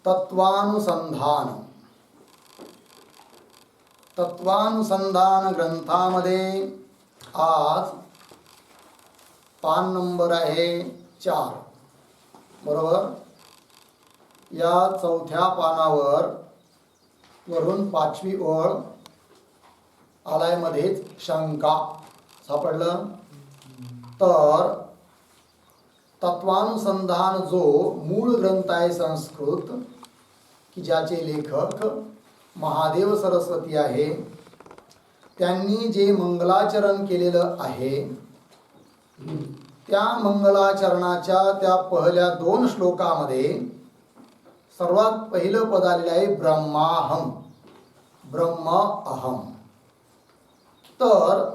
तत्वानुसंधान ग्रंथामध्ये आज पान नंबर आहे 4, बरोबर. या चौथ्या पानावर वरून 5वी ओळ आलाय, मध्येच शंका सापडलं. तर तत्वानुसंधान जो मूळ ग्रंथ आहे संस्कृत, की ज्याचे लेखक महादेव सरस्वती आहे, त्यांनी जे मंगलाचरण केलेलं आहे, त्या मंगलाचरणाच्या त्या पहिल्या 2 श्लोकामध्ये सर्वात पहिलं पद आलेलं आहे ब्रह्माहम, ब्रह्म अहम. तर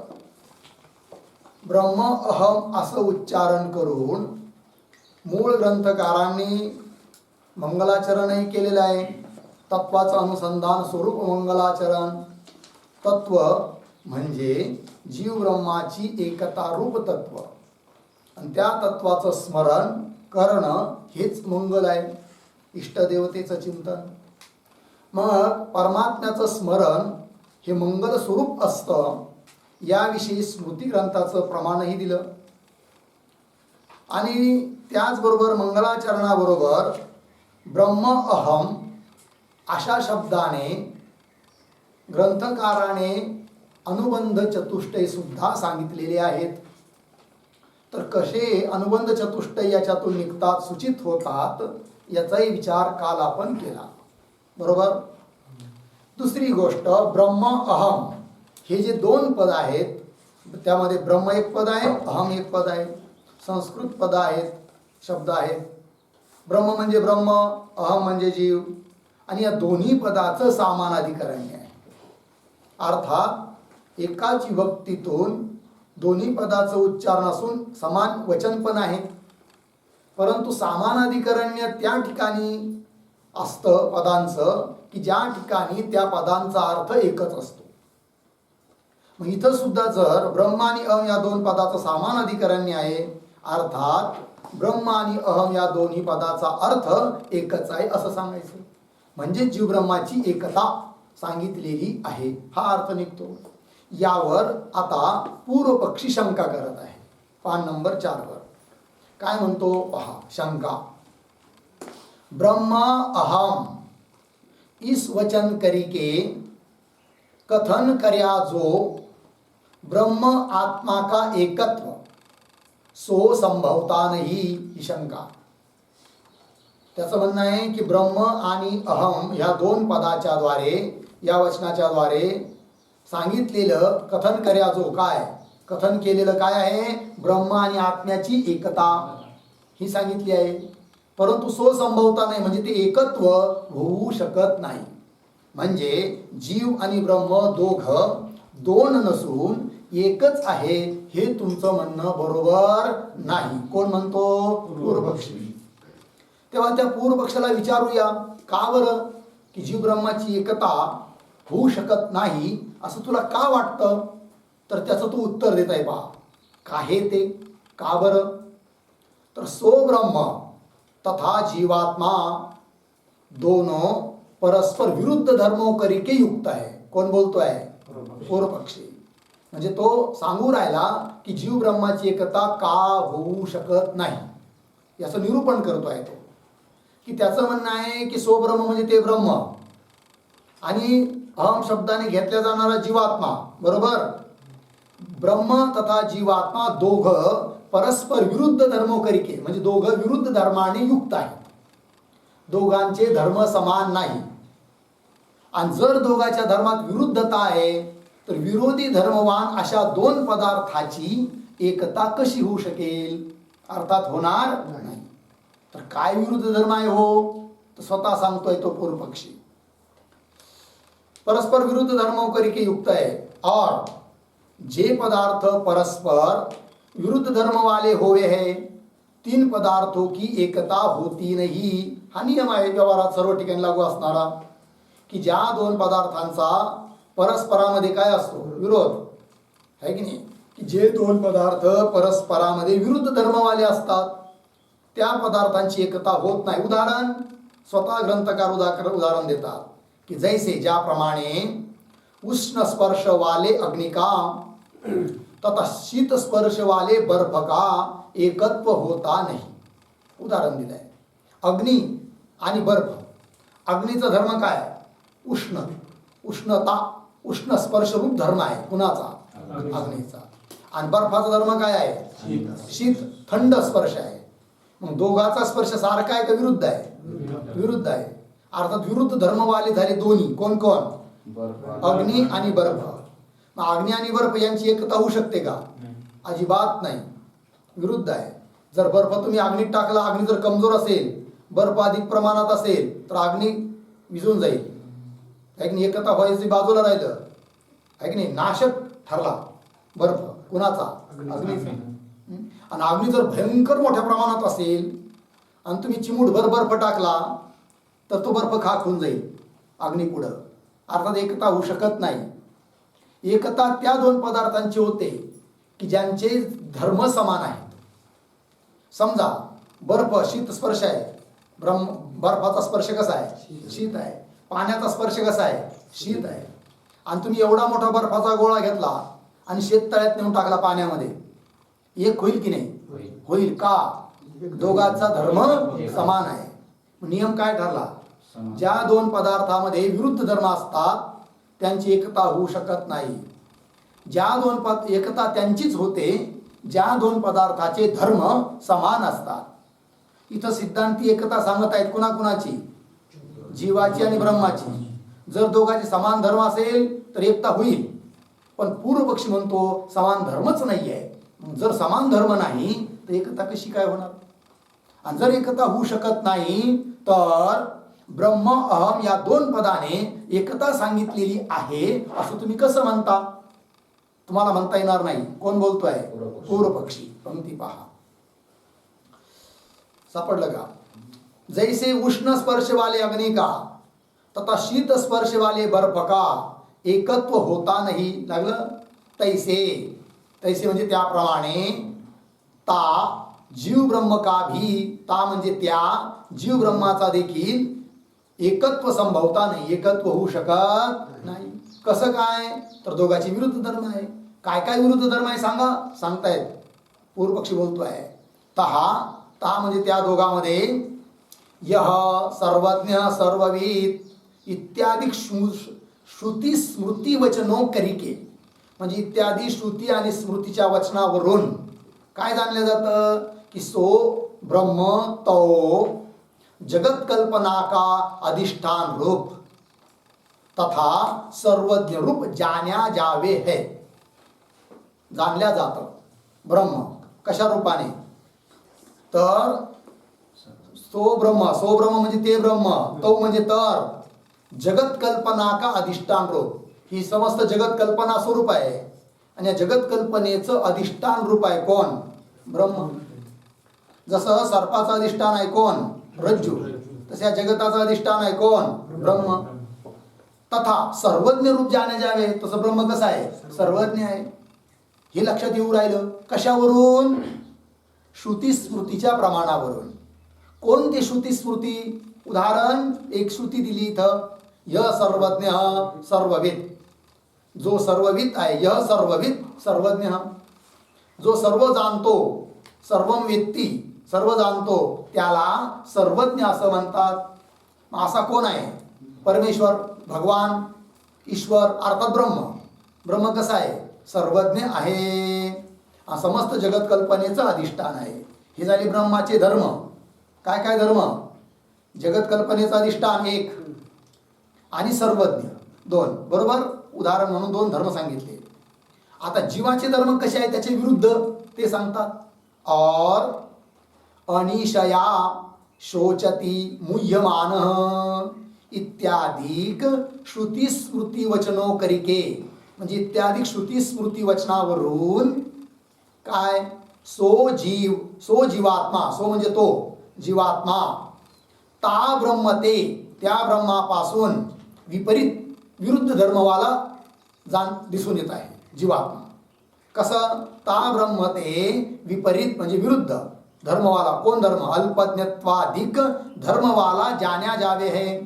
ब्रह्म अहम असं उच्चारण करून मूळ ग्रंथकारांनी मंगलाचरणही केलेलं आहे. तत्वाचं अनुसंधान स्वरूप मंगलाचरण. तत्व म्हणजे जीव ब्रह्माची एकता रूप तत्व, आणि त्या तत्वाचं स्मरण करणं हेच मंगल आहे, इष्टदेवतेचं चिंतन. मग परमात्म्याचं स्मरण हे मंगल स्वरूप असतं, याविषयी स्मृती ग्रंथाचं प्रमाणही दिलं. आणि त्याचबरोबर मंगलाचरणाबरोबर ब्रह्म अहम अशा शब्दाने ग्रंथकाराने अनुबंध चतुष्टय सुद्धा सांगितलेले आहेत. तर कसे अनुबंध चतुष्टय याच्यातून निघतात, सूचित होतात, याचाही विचार काल आपण केला, बरोबर. दुसरी गोष्ट, ब्रह्म अहम हे जे 2 पद आहेत, त्यामध्ये ब्रह्म एक पद आहे, अहम एक पद आहे. संस्कृत पद आहेत, शब्द आहेत. ब्रह्म म्हणजे ब्रह्म, अहम म्हणजे जीव, आणि या दोन्ही पदाचं सामानाधिकरण्य आहे. अर्थात एकाच विभक्तीतून दोन्ही पदाचं उच्चारण असून समान वचन पण आहे, परंतु सामानाधिकरण्य त्या ठिकाणी असतं पदांचं की ज्या ठिकाणी त्या पदांचा अर्थ एकच असतो. मग इथं सुद्धा जर ब्रह्म आणि अहम या 2 पदाचं सामानाधिकरण्य आहे, अर्थात ब्रह्म आणि अहम या दोन्ही पदाचा अर्थ एकच आहे असं सांगायचं. म्हणजे जीव ब्रह्माची एकता सांगितलेली आहे, हा अर्थ निघतो. यावर आता पूर्व पक्षी शंका करत आहे. पान नंबर 4 वर काय म्हणतो पहा. शंका, ब्रह्म अहम इस वचन करिके कथन कर्या जो ब्रह्म आत्मा का एकत्व सो संभवता नहीं, ही शंका. त्याचं म्हणणं आहे की ब्रह्म आणि अहम ह्या 2 पदाच्या द्वारे, या वचनाच्या द्वारे सांगितलेलं कथन कर्या जो, काय कथन केलेलं काय आहे, ब्रह्म आणि आत्म्याची एकता ही सांगितली आहे. परंतु सो संभवता नाही, म्हणजे ते एकत्व होऊ शकत नाही. म्हणजे जीव आणि ब्रह्म दोघं 2 नसून एकच आहे, हे तुमचं म्हणणं बरोबर नाही. कोण म्हणतो? पूर्वपक्षी. तेव्हा त्या पूर्वपक्षाला विचारूया, का बरं की जीव ब्रह्माची एकता होऊ शकत नाही असं तुला का वाटतं? तर त्याचं तू उत्तर देत आहे पहा. का हे ते, का बरं? तर सो ब्रह्म तथा जीवात्मा दोनों परस्पर विरुद्ध धर्मों करिके युक्त आहे. कोण बोलतोय? पूर्वपक्षी. म्हणजे तो सांगू राहिला की जीव ब्रह्माची एकता का होऊ शकत नाही, याचं निरूपण करतोय तो. की त्याचं म्हणणं आहे की सो ब्रह्म म्हणजे ते ब्रह्म आणि अहम शब्दाने घेतल्या जाणारा जीवात्मा, बरोबर. ब्रह्म तथा जीवात्मा दोघं परस्पर विरुद्ध धर्मो करिके, म्हणजे दोघं विरुद्ध धर्माने युक्त आहेत. दोघांचे धर्म समान नाही. आणि जर दोघांच्या धर्मात विरुद्धता आहे तर विरोधी धर्मवान अशा 2 पदार्थाची एकता कशी होऊ शकेल? अर्थात होणार नाही. तर काय विरुद्ध धर्म आहे हो? तर स्वतः सांगतोय तो पूर्वपक्षी. परस्पर विरुद्ध धर्मों करिके युक्त है, और जे पदार्थ परस्पर विरुद्ध धर्म वाले हुए हैं 3 पदार्थों की एकता होती नहीं. हा नियम आहे व्यवहारात सर्व ठिकाणी लागू असणारा, की ज्या 2 पदार्थांचा परस्परामध्ये काय असतो? विरोध आहे की नाही. की जे 2 पदार्थ परस्परामध्ये विरुद्ध धर्मवाले असतात त्या पदार्थांची एकता होत नाही. उदाहरण, स्वतः ग्रंथकार उदाहरण देतात की जैसे ज्याप्रमाणे उष्ण स्पर्श वाले अग्नि का तथा शीत स्पर्श वाले बर्फ का एकत्व होता नाही. उदाहरण दिलं आहे. अग्नी आणि बर्फ. अग्नीचा धर्म काय? उष्ण, उष्णता, उष्ण स्पर्शरूप धर्म आहे कुणाचा? अग्नीचा. आणि बर्फाचा धर्म काय आहे? शीत, थंड स्पर्श आहे. मग दोघाचा स्पर्श सारखा आहे का विरुद्ध आहे? विरुद्ध आहे. अर्थात विरुद्ध धर्मवाले झाले दोन्ही. कोण कोण? अग्नी आणि बर्फ. मग अग्नी आणि बर्फ यांची एकता होऊ शकते का? अजिबात नाही, विरुद्ध आहे. जर बर्फ तुम्ही अग्नीत टाकला, अग्नी जर कमजोर असेल, बर्फ अधिक प्रमाणात असेल तर अग्नी विझून जाईल. आहे की नाही? एकता व्हायची बाजूला राहिलं, आहे की नाही? नाशक ठरला बर्फ कुणाचा? अग्नीचा. आणि अग्नी जर भयंकर मोठ्या प्रमाणात असेल आणि तुम्ही चिमूटभर बर्फ टाकला तर तो बर्फ खाक होऊन जाईल अग्नी पुढं. अर्थात एकता होऊ शकत नाही. एकता त्या दोन पदार्थांची होते की ज्यांचे धर्म समान आहेत. समजा बर्फ शीत स्पर्श आहे, बर्फाचा स्पर्श कसा आहे? शीत आहे. पाण्याचा स्पर्श कसा आहे? शीत आहे. आणि तुम्ही एवढा मोठा बर्फाचा गोळा घेतला आणि शेततळ्यात नेऊन टाकला पाण्यामध्ये, एक होईल की नाही? होईल. का? दोघांचा धर्म समान आहे. नियम काय ठरला? ज्या दोन पदार्थामध्ये विरुद्ध धर्म असतात त्यांची एकता होऊ शकत नाही. ज्या दोन एकता त्यांचीच होते ज्या दोन पदार्थाचे धर्म समान असतात. इथं सिद्धांती एकता सांगत आहेत कुणाकुणाची? जीवाची आणि ब्रह्माची. जर दोघांचे समान धर्म असेल तर एकता होईल. पण पूर्व पक्षी म्हणतो समान धर्मच नाही आहे. जर समान धर्म नाही तर एकता कशी काय होणार? आणि जर एकता होऊ शकत नाही तर ब्रह्म अहम या दोन पदाने एकता सांगितलेली आहे असं तुम्ही कसं म्हणता? तुम्हाला म्हणता येणार नाही. कोण बोलतोय? पूर्व पक्षी. पंक्ती पहा, सापडलं का? जैसे उष्ण स्पर्श वाले अग्नि का तथा शीत स्पर्श वाले बर्फ का एकत्व होता नहीं. लागलं? तैसे, तैसे म्हणजे त्याप्रमाणे, ता जीव ब्रह्म का भी, ता म्हणजे त्या जीव ब्रह्माचा देखील एकत्व संभवता नाही, एकत्व होऊ शकत नाही. कसं काय? तर दोघांची विरुद्ध धर्म आहे. काय काय विरुद्ध धर्म आहे सांगा? सांगतायत. पूर्व पक्षी बोलतोय तहा, ता म्हणजे त्या दोघांमध्ये यह सर्वज्ञ सर्वविद इत्यादी श्रुती स्मृती वचनो करिके, म्हणजे इत्यादी श्रुती आणि स्मृतीच्या वचनावरून काय जाणलं जातं की सो ब्रह्म तो जगत कल्पना का अधिष्ठान रूप तथा सर्वज्ञ रूप जान्या जावे है. जाणल्या जातं ब्रह्म कशा रूपाने? तर सो ब्रह्म म्हणजे ते ब्रह्म, तो म्हणजे तर, जगत कल्पना का अधिष्ठान रूप, ही समस्त जगत कल्पना स्वरूप आहे. आणि या जगत कल्पनेचं अधिष्ठान रूप आहे कोण? ब्रह्म. जसं सर्पाचं अधिष्ठान आहे कोण? रज्जू. तसे जगताचं अधिष्ठान आहे कोण? ब्रह्म. तथा सर्वज्ञ रूप जाणे जावे, तसं ब्रह्म कसं आहे? सर्वज्ञ आहे. हे लक्षात येऊ राहिलं. कशावरून? श्रुती स्मृतीच्या प्रमाणावरून. कोणती श्रुती स्मृती? उदाहरण एक श्रुती दिली इथं, य सर्वज्ञ सर्वविद. जो सर्वविद आहे, यह सर्वविद सर्वज्ञ, जो सर्व जाणतो, सर्वम वेत्ती, सर्व जाणतो, त्याला सर्वज्ञ असं म्हणतात. असा कोण आहे? परमेश्वर, भगवान, ईश्वर अर्थात ब्रह्म. ब्रह्म कसा आहे? सर्वज्ञ आहे. समस्त जगत कल्पनेचं अधिष्ठान आहे. हे झाले ब्रह्माचे धर्म. काय काय धर्म? जगत कल्पनेचं अधिष्ठान एक आणि सर्वज्ञ दोन. बरोबर? उदाहरण म्हणून दोन धर्म सांगितले. आता जीवाचे धर्म कसे आहेत त्याचे विरुद्ध ते सांगतात. और अनिशया शोचती मुह्यमान इत्यादिक श्रुती स्मृती वचनो करिके, म्हणजे इत्यादिक श्रुती स्मृती वचनावरून काय? सो जीव, सो जीवात्मा, सो म्हणजे तो जीवात्मा, ता ब्रह्मते, त्या ब्रह्मापासून विपरीत विरुद्ध धर्मवाला दिसून येत आहे जीवात्मा. कसं? ता ब्रह्मते विपरीत म्हणजे विरुद्ध, धर्मवाला कोण धर्म? अल्पज्ञत्वाधिक धर्मवाला जाण्या जावे है.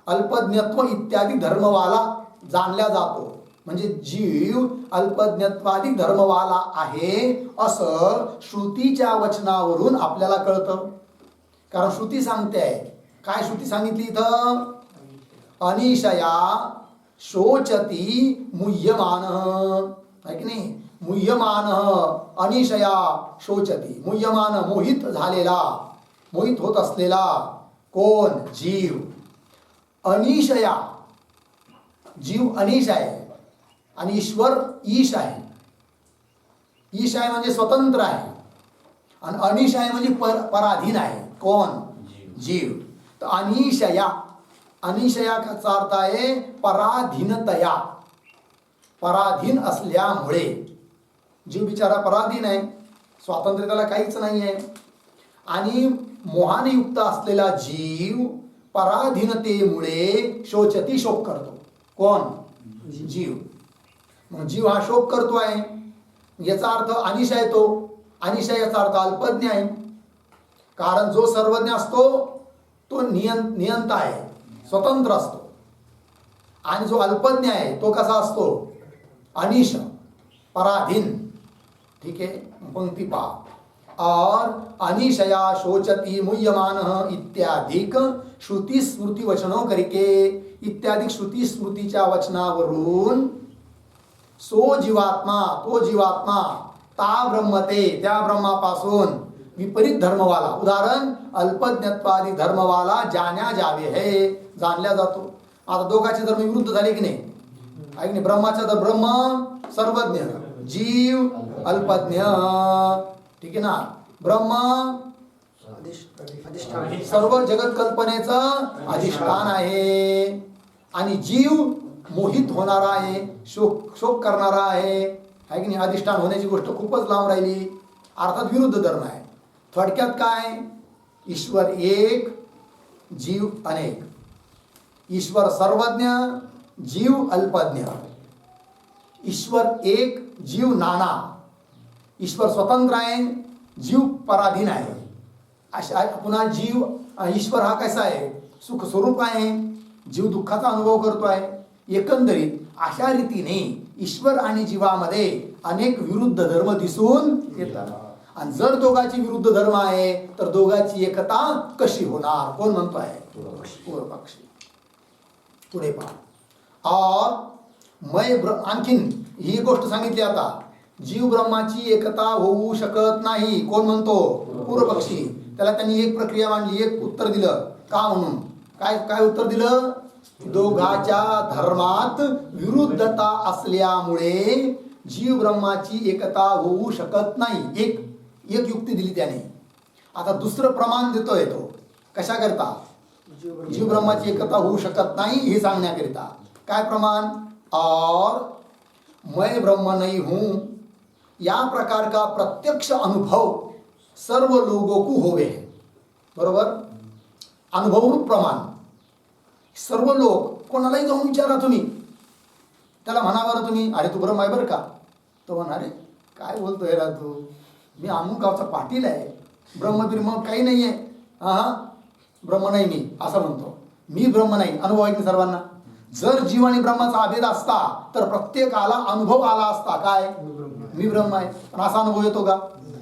अल्पज्ञत्व इत्यादी धर्मवाला जाणल्या जातो. म्हणजे जीव अल्पज्ञत्वाधिक धर्मवाला आहे असं श्रुतीच्या वचनावरून आपल्याला कळतं. कारण श्रुती सांगते आहे. काय श्रुती सांगितली इथं? अनिशया शोचती मुह्यमान, आहे की नाही? मुह्यमान अनिशया शोचती. मुह्यमान मोहित झालेला, मोहित होत असलेला कोण? जीव. अनिशया, जीव अनिश आहे आणि ईश्वर ईश आहे. ईश आहे म्हणजे स्वतंत्र आहे आणि अनिश आहे म्हणजे पराधीन आहे. कोण? जीव. तर अनिशया, अनिशयाचा अर्थ आहे पराधीनतया, पराधीन असल्यामुळे. जीव बिचारा पराधीन आहे, स्वातंत्र्य त्याला काहीच नाही आहे. आणि मोहाने युक्त असलेला जीव पराधीनतेमुळे शोचती, शोक करतो. कोण? जीव. मग जीव हा शोक करतो आहे. याचा अर्थ अनिश आहे. तो अनिश याचा अर्थ अल्पज्ञ आहे. कारण जो सर्वज्ञ असतो तो नियंता आहे, स्वतंत्र असतो. आणि जो अल्पज्ञ आहे तो कसा असतो? अनिश, पराधीन. ठीक है, पंक्ति पा. और अनिशया शोचती मुह्यमान इत्यादिक श्रुती स्मृती वचनों करके, इत्यादी श्रुती स्मृतीच्या वचनावरून सो जीवात्मा, तो जीवात्मा ता ब्रह्मते, त्या ब्रह्मापासून विपरीत धर्मवाला, उदाहरण अल्पज्ञत्वादी धर्मवाला जाण्या जावे है, जाणल्या जातो. आता दोघांचे धर्म विरुद्ध झाले की नाही? आहे की नाही? ब्रह्माचा तर ब्रह्म सर्वज्ञ, जीव अल्पज्ञ. ठीक आहे ना? ब्रह्म सर्व जगत कल्पनेचं अधिष्ठान आहे आणि जीव मोहित होणारा आहे, शोक करणारा आहे. की नाही? अधिष्ठान होण्याची गोष्ट खूपच लांब राहिली. अर्थात विरुद्ध धर्म आहे. थोडक्यात काय? ईश्वर एक, जीव अनेक. ईश्वर सर्वज्ञ, जीव अल्पज्ञ. ईश्वर एक, जीव नाना. ईश्वर स्वतंत्र आहे, जीव पराधीन आहे. अशा पुन्हा जीव, ईश्वर हा कसा आहे? सुख स्वरूप आहे, जीव दुःखाचा अनुभव करतो आहे. एकंदरीत अशा रीतीने ईश्वर आणि जीवामध्ये अनेक विरुद्ध धर्म दिसून येतात. आणि जर दोघांची विरुद्ध धर्म आहे तर दोघांची एकता कशी होणार? कोण म्हणतो आहे? पूर्वपक्षी. पुढे पहा. और आणखीन ही गोष्ट सांगितली. आता जीव ब्रह्माची एकता होऊ शकत नाही. कोण म्हणतो? पूर्वपक्षी. त्याला त्यांनी एक प्रक्रिया मांडली, एक उत्तर दिलं. का म्हणून? काय उत्तर दिलं? दोघाच्या धर्मात विरुद्धता असल्यामुळे जीव ब्रह्माची एकता होऊ शकत नाही. एक युक्ती दिली त्याने. आता दुसरं प्रमाण देतोय तो. कशा करता? जीव ब्रह्माची एकता होऊ शकत नाही हे सांगण्याकरिता. काय प्रमाण? और मैं ब्रह्म नहीं हूं, या प्रकार का प्रत्यक्ष अनुभव सर्व लोगों को होवे है. बरोबर? अनुभवरूप प्रमाण. सर्व लोक, कोणालाही जाऊन विचारा तुम्ही, त्याला म्हणा बरं तुम्ही, अरे तू ब्रह्म आहे बरं का? तो म्हणा, अरे काय बोलतोय रा तू, मी अमुक गावचा पाटील आहे, ब्रह्म बिर्म काही नाही आहे. हा, ब्रह्म नाही मी, असं म्हणतो. मी ब्रह्म नाही. अनुभव आहे की सर्वांना? जर जीव आणि ब्रह्माचा अभेद असता तर प्रत्येकाला अनुभव आला असता. काय? मी ब्रह्म आहे. पण असा अनुभव येतो का?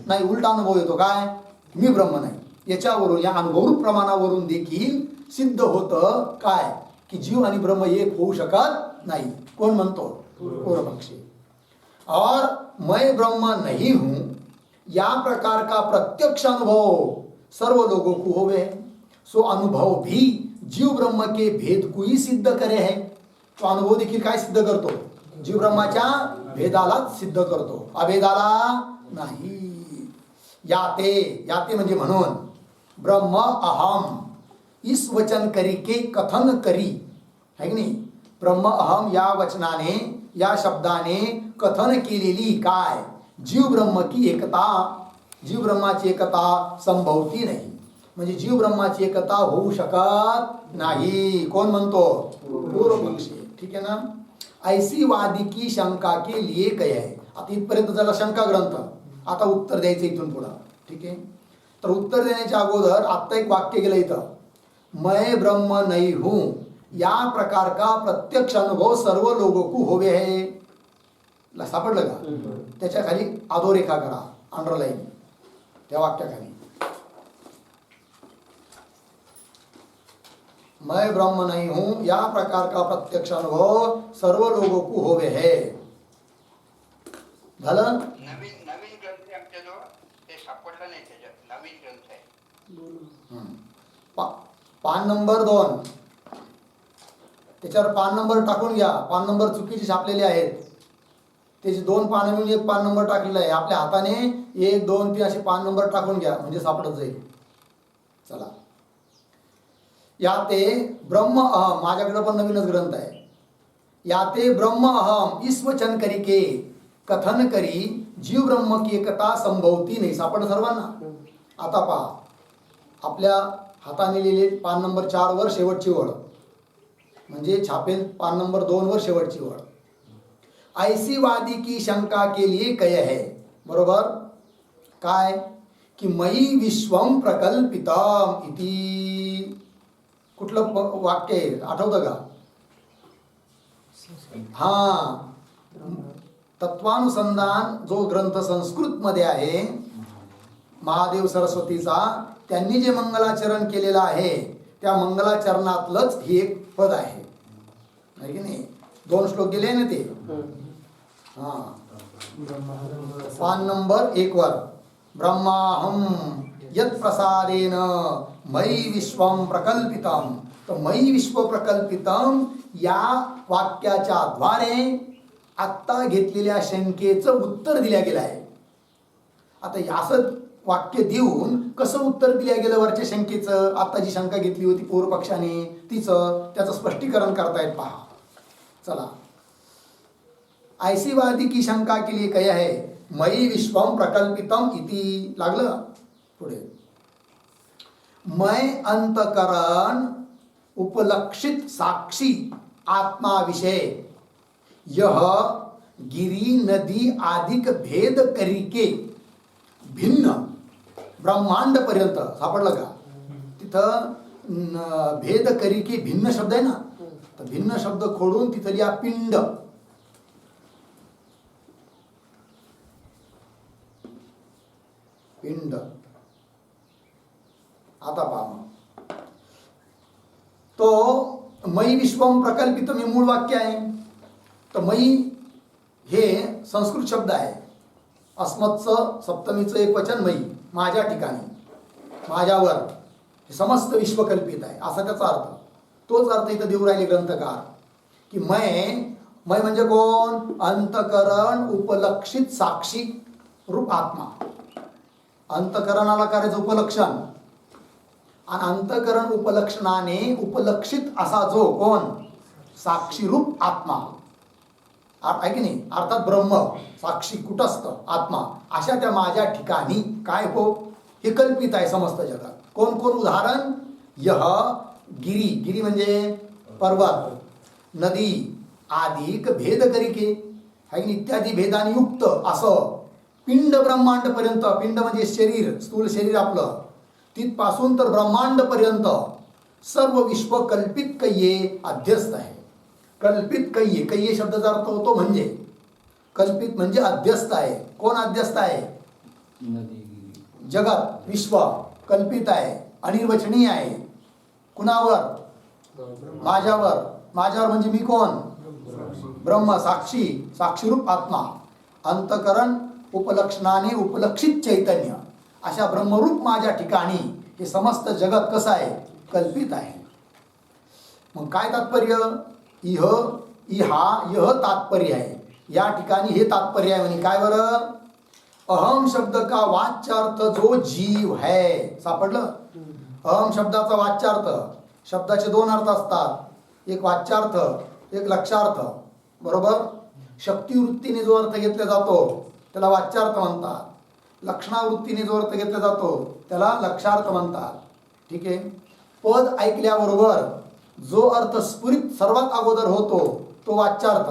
नाही. उलटा अनुभव येतो. काय? मी ब्रह्म नाही. याच्यावरून, या अनुभवरूप प्रमाणावरून देखील सिद्ध होतं काय? की जीव आणि ब्रह्म एक होऊ शकत नाही. कोण म्हणतो? पूर्वपक्षी. और मैं ब्रह्म नहीं हूं, या प्रकार का प्रत्यक्ष अनुभव सर्व लोगों को होवे, सो अनुभव भी जीव ब्रह्म के भेद को ही सिद्ध करे है. तो अनुभव देखील काय सिद्ध करतो? जीव ब्रह्माच्या भेदालाच सिद्ध करतो, अभेदाला नाही. याते म्हणजे म्हणून, ब्रह्म अहम इस वचन करी के कथन करी, है की नाही? ब्रह्म अहम या वचनाने, या शब्दाने कथन केलेली काय? जीव ब्रह्म की एकता, जीव ब्रह्माची एकता संभवती नाही. म्हणजे जीव ब्रह्माची एकता होऊ शकत नाही. कोण म्हणतो? पूर्वपक्षी. ठीक है ना? ऐसी वादी की शंका के लिए गए आहे. आता इथपर्यंत झाला शंका ग्रंथ. आता उत्तर द्यायचं इथून पुढं. ठीक आहे. तर उत्तर देण्याच्या अगोदर आत्ता एक वाक्य गेलं इथं, मैं ब्रह्म नहीं हूं या प्रकार का प्रत्यक्ष अनुभव सर्व लोगों को होवे है. सापडलं का? त्याच्या खाली अधोरेखा करा, अंडरलाईन त्या वाक्याखाली. मैं ब्रह्म नहीं हूं या प्रकार का प्रत्यक्ष अनुभव सर्व लोगों को होवे है. झालं? नवीन ग्रंथ आहे आमच्याजवळ, ते सापडलं नाही त्याच्यात. नवीन ग्रंथ आहे. पान नंबर 2 त्याच्यावर पान नंबर टाकून घ्या. पान नंबर चुकीचे छापलेले आहेत. त्याची 2 पानं मिळून एक पान नंबर टाकलेला आहे. आपल्या हाताने 1, 2, 3 असे पान नंबर टाकून घ्या, म्हणजे सापडत जाईल. चला, या ते ब्रह्म अहम, माझ्याकडे पण नवीनच ग्रंथ आहे. या ते ब्रह्म अहम इस वचन करी के कथन करी जीव ब्रह्म की एकता संभवती नाही. सापडलं सर्वांना? आता पहा, आपल्या हाताने लिहिले पान नंबर 4 वर शेवटची ओळ, म्हणजे छापेल पान नंबर 2 वर शेवटची ओळ. ऐसी वादी की शंका के लिए कय है. बरोबर? काय की मयी विश्वम प्रकल्पितम इति. कुठलं वाक्य आहे आठवतं का? हा, तत्वानुसंधान जो ग्रंथ संस्कृत मध्ये आहे महादेव सरस्वतीचा, त्यांनी जे मंगलाचरण केलेलं आहे त्या मंगलाचरणातलंच हे एक पद आहे, नाही की नाही? 2 श्लोक दिले ना ते. हा, पान नंबर 1 वर ब्रह्माहम यत् प्रसादेन मयि विश्वम प्रकल्पितम. तर मयि विश्व प्रकल्पितम या वाक्याच्या द्वारे आत्ता घेतलेल्या शंकेचं उत्तर दिल्या गेलं आहे. आता असं वाक्य देऊन कसं उत्तर दिल्या गेलं वरच्या शंकेचं? आता जी शंका घेतली होती पूर्व पक्षाने त्याचं स्पष्टीकरण करतायत पहा. चला, ऐसीवादी की शंका के लिए कया है मयि विश्वम प्रकल्पितम इति. लागलं पुढे, मैं अंतकरण उपलक्षित साक्षी आत्मा विषय यह गिरी नदी आदिक भेद करिके भिन्न ब्रह्मांड पर्यंत. सापडलं का? तिथं भेद करिके भिन्न शब्द आहे ना, तर भिन्न शब्द खोडून तिथं लिहा पिंड. पिंड. आता पहा, तो मयि विश्वम प्रकल्पित हे मूळ वाक्य आहे. तर मयि हे संस्कृत शब्द आहे. अस्मत्चं सप्तमीचं एक वचन मयि, माझ्या ठिकाणी, माझ्यावर हे समस्त विश्व कल्पित आहे असा त्याचा अर्थ. तोच अर्थ इथं देऊ राहिले ग्रंथकार की मैं म्हणजे कोण? अंतकरण उपलक्षित साक्षी रूप आत्मा. अंतकरणाला करायचं उपलक्षण, आणि अंतकरण उपलक्षणाने उपलक्षित असा जो कोण? साक्षी रूप आत्मा आहे की नाही? अर्थात ब्रह्म साक्षी कुटस्थ आत्मा. अशा त्या माझ्या ठिकाणी काय हो? हे कल्पित आहे समस्त जगात. कोण कोण? उदाहरण, यह गिरी, गिरी म्हणजे पर्वत, नदी आदिक भेद करिके आहे की इत्यादी भेदाने युक्त असं पिंड ब्रह्मांड पर्यंत. पिंड म्हणजे शरीर, स्थूल शरीर आपलं, तिथपासून तर ब्रह्मांड पर्यंत सर्व विश्व कल्पित कय्ये अध्यस्त आहे. कल्पित कय्ये, कय्ये शब्दाचा अर्थ होतो म्हणजे कल्पित म्हणजे अध्यस्त आहे. कोण अध्यस्त आहे? जगत विश्व कल्पित आहे, अनिर्वचनीय आहे. कुणावर? माझ्यावर. माझ्यावर म्हणजे मी कोण? ब्रह्म साक्षी, साक्षीरूप आत्मा. अंतकरण उपलक्षणाने उपलक्षित चैतन्य अशा ब्रह्मरूप माझ्या ठिकाणी हे समस्त जगत कसं आहे? कल्पित आहे. मग काय तात्पर्य? यह तात्पर्य आहे. या ठिकाणी हे तात्पर्य आहे म्हणे. काय बरं? अहम शब्द का वाच्यार्थ जो जीव है. सापडलं? अहम शब्दाचा वाच्यार्थ, शब्दाचे 2 अर्थ असतात, एक वाच्यार्थ, एक लक्षार्थ. बरोबर? शक्तिवृत्तीने जो अर्थ घेतला जातो त्याला वाच्यार्थ म्हणतात. लक्षणावृत्तीने जो अर्थ घेतला जातो त्याला लक्षार्थ म्हणतात. ठीक आहे? पद ऐकल्याबरोबर जो अर्थ स्फुरित सर्वात अगोदर होतो तो वाच्यार्थ.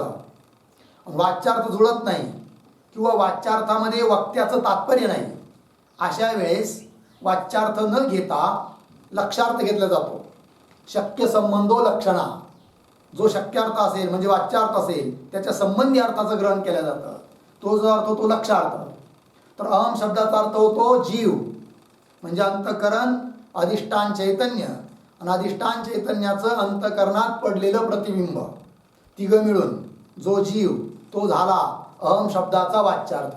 वाच्यार्थ जुळत नाही किंवा वाच्यार्थामध्ये वक्त्याचं तात्पर्य नाही, अशा वेळेस वाच्यार्थ न घेता लक्षार्थ घेतला जातो. शक्य संबंधो लक्षणा, जो शक्यार्थ असेल म्हणजे वाच्यार्थ असेल त्याच्या संबंधी अर्थाचं ग्रहण केलं जातं. तो जो अर्थ होतो लक्षार्थ. तर अहम शब्दाचा अर्थ होतो जीव, म्हणजे अंतःकरण, अधिष्ठान चैतन्य आणि अधिष्ठान चैतन्याचं अंतःकरणात पडलेलं प्रतिबिंब, तिघं मिळून जो जीव तो झाला अहम शब्दाचा वाच्यार्थ.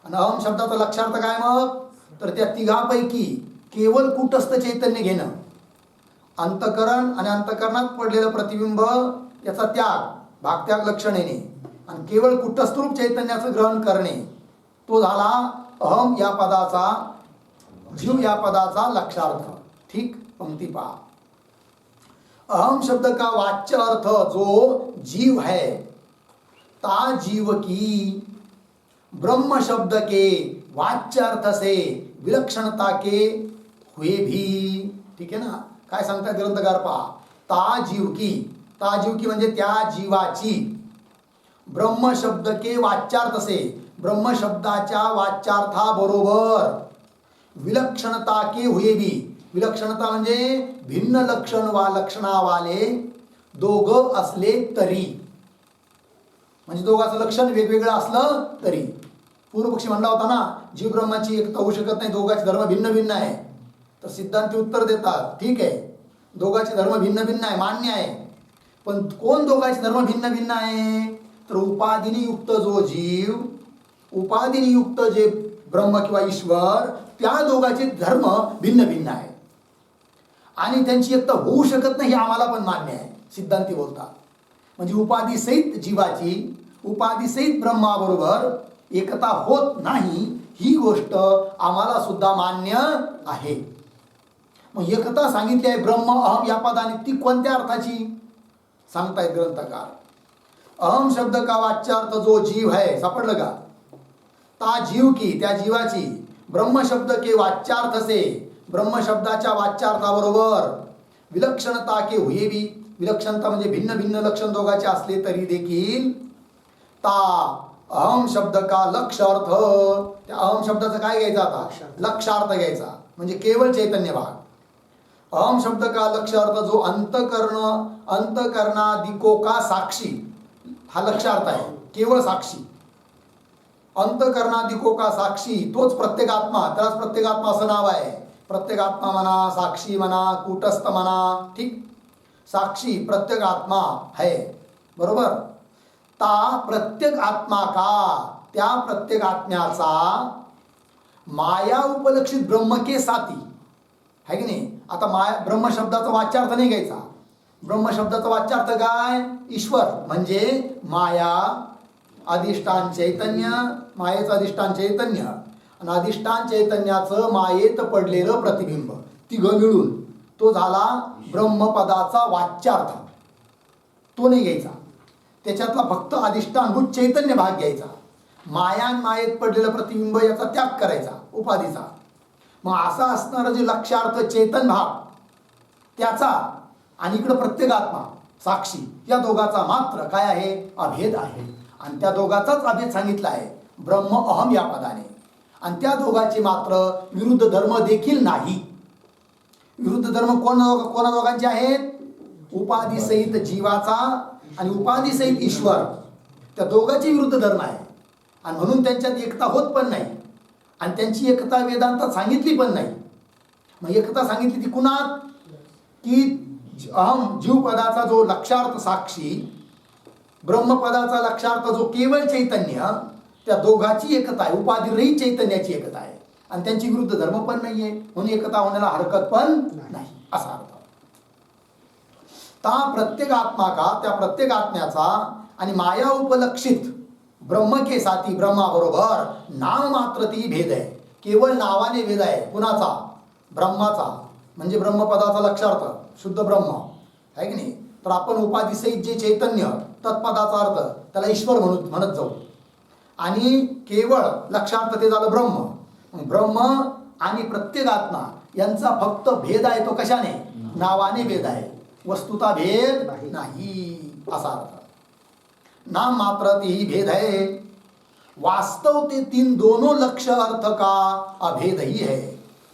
आणि अहम शब्दाचा लक्षार्थ काय मग? तर त्या तिघापैकी केवळ कुटस्थ चैतन्य घेणं, अंतःकरण आणि अंतःकरणात पडलेलं प्रतिबिंब याचा त्याग, भागत्याग लक्षणेने, आणि केवळ कुटस्थरूप चैतन्याचं ग्रहण करणे, तो झाला अहम या पदाचा, जीव या पदाचा लक्षार्थ. ठीक, पंक्ति पहा. अहम शब्द का वाच्य अर्थ जो जीव है, ता जीव की ब्रह्म शब्द के वाच्य अर्थ से विलक्षणता के हुए भी. ठीक आहे ना, काय सांगतात ग्रंथकार पहा. ता जीव की म्हणजे त्या जीवाची, ब्रह्म शब्द के वाच्यार्थ से, ब्रह्म शब्दाच्या वाच्यार्थाबरोबर, विलक्षणता के हुए भी, विलक्षणता म्हणजे भिन्न लक्षणावाले दोघं असले तरी, म्हणजे दोघांचं लक्षण वेगवेगळं असलं तरी. पूर्वपक्षी म्हणला होता ना, जीव ब्रह्माची एकता होऊ शकत नाही, दोघांचे धर्म भिन्न भिन्न आहे. तर सिद्धांती उत्तर देतात, ठीक आहे, दोघांचे धर्म भिन्न भिन्न आहे, मान्य आहे. पण कोण दोघांचे धर्म भिन्न भिन्न आहे? तर उपाधीने युक्त जो जीव, उपाधीने युक्त जे ब्रह्म किंवा ईश्वर, त्या दोघांचे धर्म भिन्न भिन्न आहे आणि त्यांची एकता होऊ शकत नाही, हे आम्हाला पण मान्य आहे, सिद्धांती बोलतात. म्हणजे उपाधीसहित जीवाची उपाधीसहित ब्रह्माबरोबर एकता होत नाही, ही गोष्ट आम्हाला सुद्धा मान्य आहे. मग एकता सांगितली आहे ब्रह्म अहम या पदाने, ती कोणत्या अर्थाची सांगतायत ग्रंथकार. अहम शब्द का वाच्यार्थ जो जीव है, सापडलं का? ता जीव की, त्या जीवाची, ब्रह्म शब्द के वाच्यार्थ से, ब्रह्म शब्दाच्या वाच्यार्थाबरोबर, विलक्षणता के हुए भी, विलक्षणता म्हणजे भिन्न भिन्न लक्षण दोघांचे असले तरी देखील, ता अहम शब्द का लक्ष अर्थ, त्या अहम शब्दाचा काय घ्यायचा आता? लक्षार्थ घ्यायचा, म्हणजे केवळ चैतन्य भाग. अहम शब्द का लक्ष अर्थ जो अंतकरणादिको का साक्षी, हा लक्षार्थ आहे, केवळ साक्षी. अंतकरणादिको का साक्षी तोच प्रत्येगात्मा, त्यालाच प्रत्येगात्मा असं नाव आहे. प्रत्येगात्मा म्हणा, साक्षी म्हणा, कूटस्थ म्हणा, ठीक, साक्षी प्रत्येक आत्मा है, बरोबर. ता प्रत्येक आत्मा का, त्या प्रत्येक आत्म्याचा, माया उपलक्षित ब्रह्म के साथी, है की नाही. आता माया ब्रह्म शब्दाचा वाच्यार्थ नाही घ्यायचा. ब्रह्म शब्दाचा वाच्यार्थ काय? ईश्वर म्हणजे माया, अधिष्ठान चैतन्य, मायेचं अधिष्ठान चैतन्य आणि अधिष्ठान चैतन्याचं मायेत पडलेलं प्रतिबिंब, तिघं मिळून तो झाला ब्रह्मपदाचा वाच्यार्थ. तो नाही घ्यायचा, त्याच्यातला फक्त अधिष्ठानभूत चैतन्य भाग घ्यायचा. मायान मायेत पडलेलं प्रतिबिंब याचा त्याग करायचा, उपाधीचा. मग असा असणारा जे लक्षार्थ चेतन भाग त्याचा, आणि इकडं प्रत्येगात्मा साक्षी, या दोघाचा मात्र काय आहे? अभेद आहे. आणि त्या दोघाचाच अभेद सांगितला आहे ब्रह्म अहम या पदाने. आणि त्या दोघांचे मात्र विरुद्ध धर्म देखील नाही. विरुद्ध धर्म कोणा दोघांचे आहेत? उपाधीसहित जीवाचा आणि उपाधीसहित ईश्वर, त्या दोघांचे विरुद्ध धर्म आहे. आणि म्हणून त्यांच्यात एकता होत पण नाही, आणि त्यांची एकता वेदांतात सांगितली पण नाही. मग एकता सांगितली ती कुणात? की अहम जीव पदाचा जो लक्षार्थ साक्षी, ब्रह्मपदाचा लक्षार्थ जो केवळ चैतन्य, त्या दोघांची एकता आहे, उपाधिरहित चैतन्याची एकता आहे. आणि त्यांची विरुद्ध धर्म पण नाहीये, म्हणून एकता होण्याला हरकत पण नाही, असा अर्थ. ता प्रत्येक आत्मा का, त्या प्रत्येक आत्म्याचा आणि माया उपलक्षित ब्रह्म के साथी, ब्रह्माबरोबर नाम मात्र ती भेद आहे, केवळ नावाने भेद आहे. कुणाचा? ब्रह्माचा, म्हणजे ब्रह्मपदाचा लक्षार्थ शुद्ध ब्रह्म आहे की नाही. तर आपण उपाधिसहित जे चैतन्य, तत्पदाचा अर्थ त्याला ईश्वर म्हणत जाऊ, आणि केवळ लक्षार्थ ते झालं ब्रह्म. ब्रह्म आणि प्रत्येक आत्मा यांचा फक्त भेद आहे, तो कशाने? नावाने भेद आहे, वस्तुता भेद नाही, असा अर्थ. नाम मात्र ही भेद है, वास्तव ते तीन दोनों लक्ष्य अर्थ का अभेद ही है.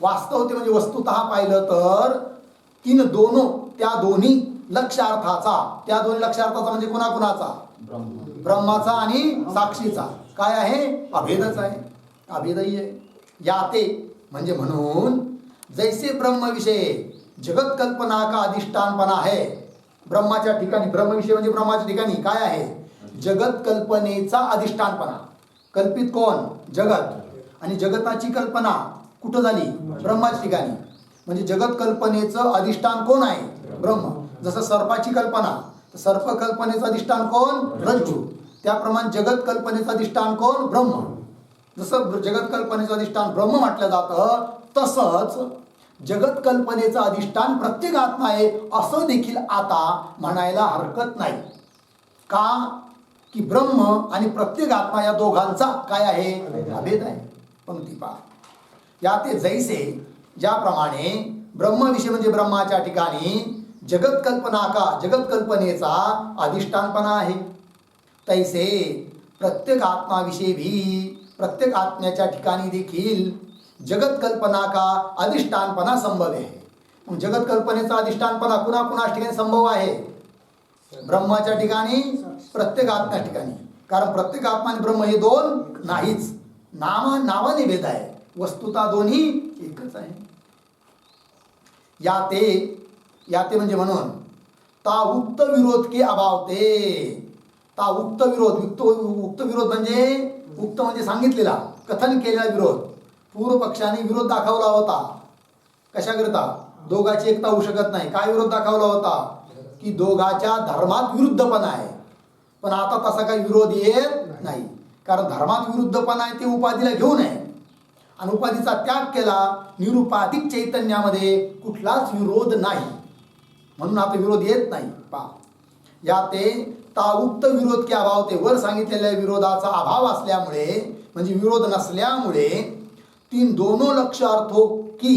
वास्तवते म्हणजे वस्तुतः पाहिलं तर तीन दोनो त्या दोन्ही लक्ष्यार्थाचा, त्या दोन्ही लक्ष्यार्थाचा म्हणजे कुणाकुणाचा, ब्रह्माचा आणि साक्षीचा काय आहे, अभेदच आहे, अभेदही आहे. याते म्हणजे म्हणून जैसे ब्रह्मविषय जगत कल्पना का अधिष्ठानपणा है, ब्रह्माच्या ठिकाणी, ब्रह्मविषय म्हणजे ब्रह्माच्या ठिकाणी काय आहे, जगत कल्पनेचा अधिष्ठानपणा. कल्पित कोण, जगत, आणि जगताची कल्पना कुठं झाली, ब्रह्माच्या ठिकाणी. म्हणजे जगत कल्पनेचं अधिष्ठान कोण आहे, ब्रह्म. जसं सर्पाची कल्पना, तर सर्प कल्पनेचं अधिष्ठान कोण, रज्जू. त्याप्रमाणे जगत कल्पनेचं अधिष्ठान कोण, ब्रह्म. जसं जगत कल्पनेचं अधिष्ठान ब्रह्म म्हटलं जातं, तसंच जगत कल्पनेचं अधिष्ठान प्रत्येक आत्मा आहे असं देखील आता म्हणायला हरकत नाही. का की ब्रह्म आणि प्रत्येक आत्मा या दोघांचा काय आहे, अभेद आहे. पंक्ती पहा, या ते जैसे ज्याप्रमाणे ब्रह्मविषय म्हणजे ब्रह्माच्या ठिकाणी जगत कल्पना का, जगत कल्पनेचा अधिष्ठानपणा आहे, तैसे प्रत्येक आत्माविषयी भी प्रत्येक आत्म्याच्या ठिकाणी देखील जगत कल्पना का अधिष्ठानपणा संभव आहे. मग जगत कल्पनेचा अधिष्ठानपणा कुणा कुणाच्या ठिकाणी संभव आहे, ब्रह्माच्या ठिकाणी, प्रत्येक आत्म्या ठिकाणी. कारण प्रत्येक आत्मा आणि ब्रह्म हे दोन नाहीच, नावाने भेद आहे, वस्तुता दोन्ही एकच आहे. याते म्हणजे म्हणून ता उक्त विरोध के अभावते. ता उक्त विरोध, उक्त विरोध म्हणजे, उक्त म्हणजे सांगितलेला, कथन केलेला विरोध. पूर्व पक्षाने विरोध दाखवला होता, कशाकरिता, दोघाची एकता होऊ शकत नाही. काय विरोध दाखवला होता, की दोघाच्या धर्मात विरुद्धपणा आहे. पण आता तसा काही विरोध येत नाही, कारण धर्मात विरुद्धपणा आहे ते उपाधीला घेऊ नये, आणि उपाधीचा त्याग केला, निरुपाधिक चैतन्यामध्ये कुठलाच विरोध नाही, म्हणून आता विरोध येत नाही. पहा, याते ता उक्त विरोध के अभाव, ते वर सांगितलेल्या विरोधाचा अभाव असल्यामुळे, म्हणजे विरोध नसल्यामुळे, तीन दोनों लक्ष्यार्थों की,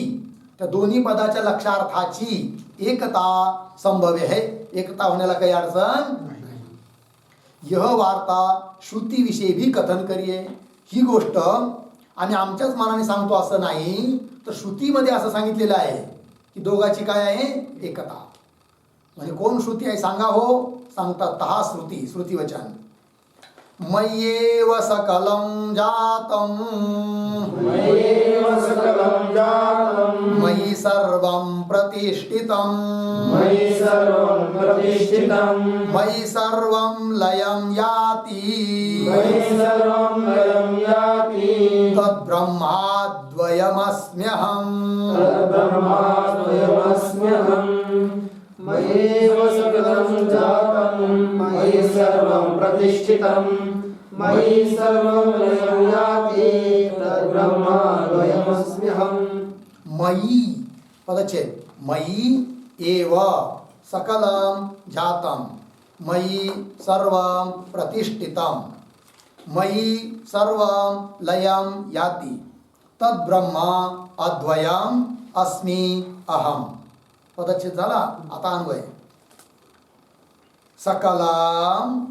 त्या दोन्ही पदाच्या लक्ष्यार्थाची एकता संभव है. एकता होण्याला काही अडचण नाही. यह वार्ता श्रुतीविषयी भी कथन करिये. ही गोष्ट आम्ही आमच्याच मनाने सांगतो असं नाही, तर श्रुतीमध्ये असं सांगितलेलं आहे की दोघाची काय आहे, एकता. म्हणजे कोण श्रुती आहे सांगा हो, सांगतात तहा श्रुती, श्रुतीवचन. मय्येव सकलं जातं, मयि सर्वं प्रतिष्ठितं, मयि सर्वं लयं याति, तद्ब्रह्माद्वयमस्म्यहम्. मय्येव सकलं जातं, मयि सर्वं प्रतिष्ठितं, मयि सर्वं लयं याति, तद्ब्रह्माद्वयमस्म्यहम्. मयि पदच्छेद, मयि एव सकलं जातं, मयि सर्वं प्रतिष्ठितं, मयि सर्वं लयं याति, तद्ब्रह्म अद्वयम् अस्मि अहम्. पदच्छेद झाला. आता अन्वय. सकलं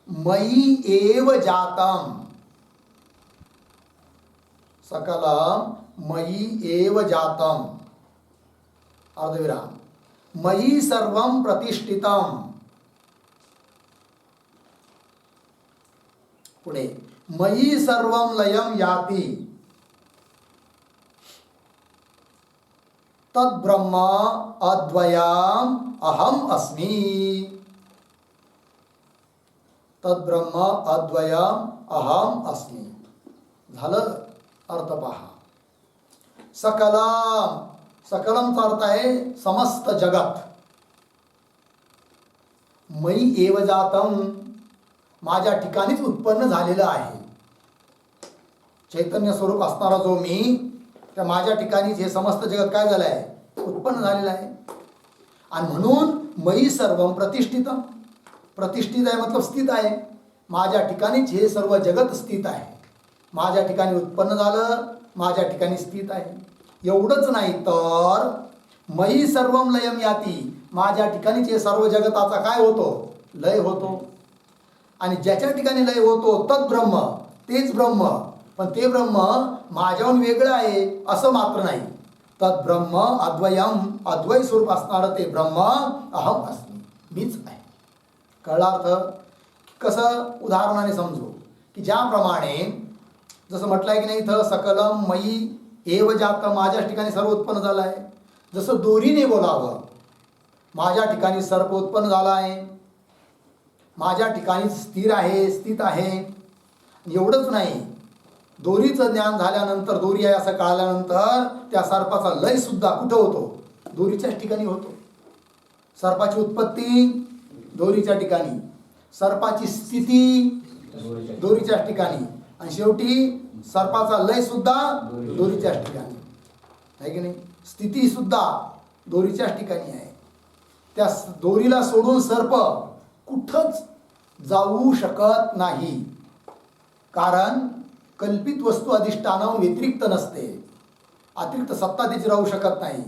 मयि एव जातं, सकलं मयि एव जातं, अर्धविराम, मयि सर्वं प्रतिष्ठितं. पुढे मयि सर्वं लयं याति, तद्ब्रह्म अद्वयम् अहम् अस्मि, तद्ब्रह्म अद्वयम् अहम् अस्मि. झालं. अर्थ पहा. सकलम, सकलमचा अर्थ आहे समस्त जगत. मयि एव जातं, माझ्या ठिकाणीच उत्पन्न झालेलं आहे. चैतन्य स्वरूप असणारा जो मी, त्या माझ्या ठिकाणीच हे समस्त जगत काय झालं आहे, उत्पन्न झालेलं आहे. आणि म्हणून मयि सर्वं प्रतिष्ठितं, प्रतिष्ठित आहे मतलब स्थित आहे. माझ्या ठिकाणीच हे सर्व जगत स्थित आहे. माझ्या ठिकाणी उत्पन्न झालं, माझ्या ठिकाणी स्थित आहे. एवढंच नाही तर मयि सर्वं लयं याति, माझ्या ठिकाणीच हे सर्व जगताचा काय होतो, लय होतो. आणि ज्याच्या ठिकाणी लय होतो तद्ब्रह्म, तेच ब्रह्म पण ते ब्रह्म माझ्याहून वेगळं आहे असं मात्र नाही. तत् ब्रह्म अद्वयम, अद्वय स्वरूप असणारं ते ब्रह्म अहम अस्मी, मीच आहे. कळला अर्थ? कसं उदाहरणाने समजू की ज्याप्रमाणे जसं म्हटलं आहे की नाही इथं सकलम मयी एव जातं, माझ्याच ठिकाणी सर्व उत्पन्न झालं आहे. जसं दोरीने बोलावं, माझ्या ठिकाणी सर्प उत्पन्न झाला आहे, माझ्या ठिकाणी स्थिर आहे, स्थित आहे. एवढंच नाही, दोरीचं ज्ञान झाल्यानंतर, दोरी आहे असं कळाल्यानंतर त्या सर्पाचा लय सुद्धा कुठं होतो? दोरीच्याच ठिकाणी होतो. सर्पाची उत्पत्ती दोरीच्या ठिकाणी, सर्पाची स्थिती दोरीच्याच ठिकाणी, आणि शेवटी सर्पाचा लय सुद्धा दोरीच्याच ठिकाणी आहे की नाही. स्थिती सुद्धा दोरीच्याच ठिकाणी आहे. त्या दोरीला सोडून सर्प कुठंच जाऊ शकत नाही, कारण कल्पित वस्तू अधिष्ठानाहून व्यतिरिक्त नसते, अतिरिक्त सत्ता त्याची राहू शकत नाही,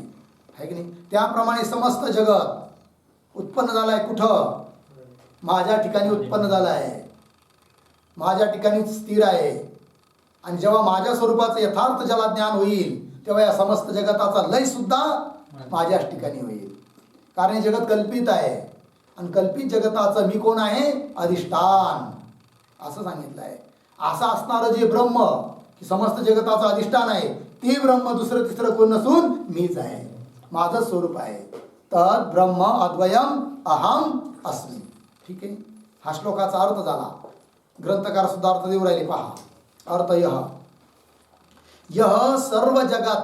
आहे की नाही. त्याप्रमाणे समस्त जगत उत्पन्न झालं आहे कुठं? माझ्या ठिकाणी उत्पन्न झालं आहे, माझ्या ठिकाणी स्थिर आहे. आणि जेव्हा माझ्या स्वरूपाचं यथार्थ ज्याला ज्ञान होईल तेव्हा या समस्त जगताचा लय सुद्धा माझ्याच ठिकाणी होईल, कारण हे जगत कल्पित आहे. आणि कल्पित जगताचं मी कोण आहे? अधिष्ठान, असं सांगितलं आहे. असं असणारं जे ब्रह्म की समस्त जगताचं अधिष्ठान आहे, ते ब्रह्म दुसरं तिसरं कोण नसून मीच आहे, माझं स्वरूप आहे. तर ब्रह्म अद्वयम अहम अस्मी. ठीक आहे, हा श्लोकाचा अर्थ झाला. ग्रंथकार सुद्धा अर्थ देऊ राहिले, पहा. अर्थ यह सर्व जगत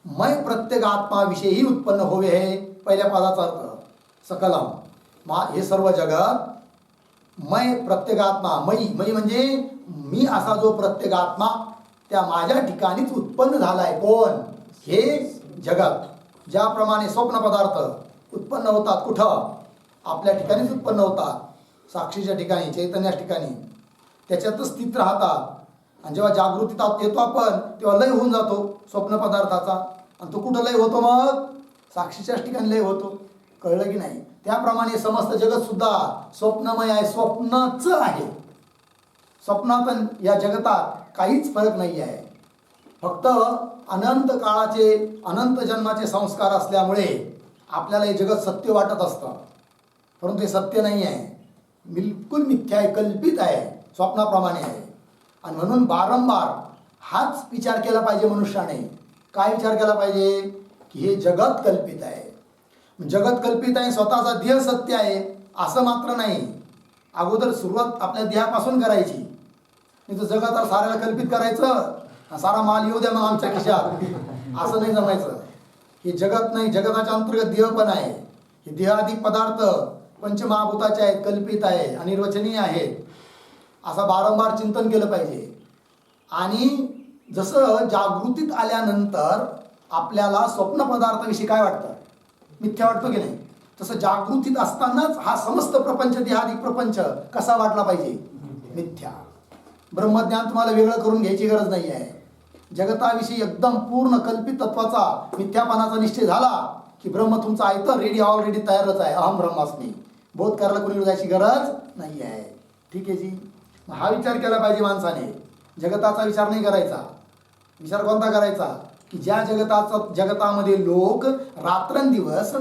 मैं प्रत्येक आत्मा विषयी उत्पन्न होवे है. पहिल्या पदाचा अर्थ सकलम, हे सर्व जगत मैं प्रत्येगात्मा, मयी, मयी म्हणजे मी असा जो प्रत्येगात्मा त्या माझ्या ठिकाणीच उत्पन्न झालाय. कोण? हे जगत. ज्याप्रमाणे स्वप्न पदार्थ उत्पन्न होतात कुठं? आपल्या ठिकाणीच उत्पन्न होतात, साक्षीच्या ठिकाणी, चैतन्याच्या ठिकाणी, त्याच्यातच स्थित राहतात. आणि जेव्हा जागृतीत येतो आपण तेव्हा लय होऊन जातो स्वप्न पदार्थाचा. आणि तो कुठं लय होतो? मग साक्षीच्याच ठिकाणी लय होतो. कळलं की नाही? त्याप्रमाणे समस्त जगत सुद्धा स्वप्नमय आहे, स्वप्नच आहे. स्वप्नात या जगतात काहीच फरक नाही आहे. फक्त अनंत काळाचे, अनंत जन्माचे संस्कार असल्यामुळे आपल्याला हे जगत सत्य वाटत असतं, परंतु हे सत्य नाही आहे, बिलकुल मिथ्या आहे, कल्पित आहे, स्वप्नाप्रमाणे आहे. आणि म्हणून वारंवार हाच विचार केला पाहिजे मनुष्याने. काय विचार केला पाहिजे? की हे जगत कल्पित आहे. जगत कल्पित आहे, स्वतःचा देह सत्य आहे असं मात्र नाही. अगोदर सुरुवात आपल्या देहापासून करायची. नाही तर जगात साऱ्याला कल्पित करायचं, सारा माल येऊ द्या मग आमच्या खिशात, असं नाही जमायचं. हे जगत नाही, जगताच्या अंतर्गत देह पण आहे. हे देहाधिक पदार्थ पंचमहाभूताचे आहेत, कल्पित आहे, अनिर्वचनीय आहेत, असं वारंवार चिंतन केलं पाहिजे. आणि जसं जागृतीत आल्यानंतर आपल्याला स्वप्न पदार्थाविषयी काय वाटतं? मिथ्या वाटतो की नाही? तसं जागृतीत असतानाच हा समस्त प्रपंच, देहाधिक प्रपंच कसा वाटला पाहिजे? मिथ्या. ब्रह्मज्ञान तुम्हाला वेगळं करून घ्यायची गरज नाही आहे. जगताविषयी एकदम पूर्ण कल्पित तत्वाचा, मिथ्यापणाचा निश्चय झाला की ब्रह्म तुमचा आहे तर रेडी, ऑलरेडी तयारच आहे. अहम ब्रह्मास्मी. बोध करायला कोणी जायची गरज नाही आहे. ठीक आहे जी? हा विचार केला पाहिजे माणसाने. जगताचा विचार नाही करायचा. विचार कोणता करायचा? की ज्या जगतामध्ये लोक रात्रंदिवस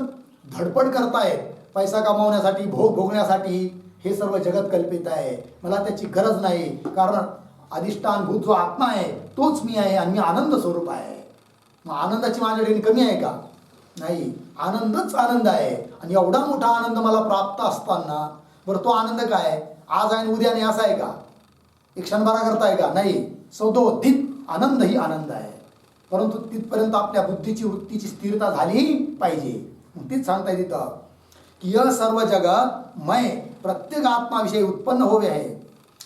धडपड करतायत पैसा कमावण्यासाठी, भोग भोगण्यासाठी, हे सर्व जगत कल्पित आहे, मला त्याची गरज नाही, कारण अधिष्ठानभूत जो आत्मा आहे तोच मी आहे आणि मी आनंद स्वरूप आहे. मग आनंदाची माझ्याकडे कमी आहे का? नाही, आनंदच आनंद आहे. आणि एवढा मोठा आनंद मला प्राप्त असताना, बरं तो आनंद काय? आज आहे उद्या नाही असा आहे का? एक क्षणभरा करता आहे का? नाही, सदोदित आनंद ही आनंद आहे. परंतु तिथपर्यंत आपल्या बुद्धीची, वृत्तीची स्थिरता झाली पाहिजे. तीच सांगता येते तिथं की यह सर्व जगत मैं प्रत्येक आत्माविषयी उत्पन्न होवे आहे,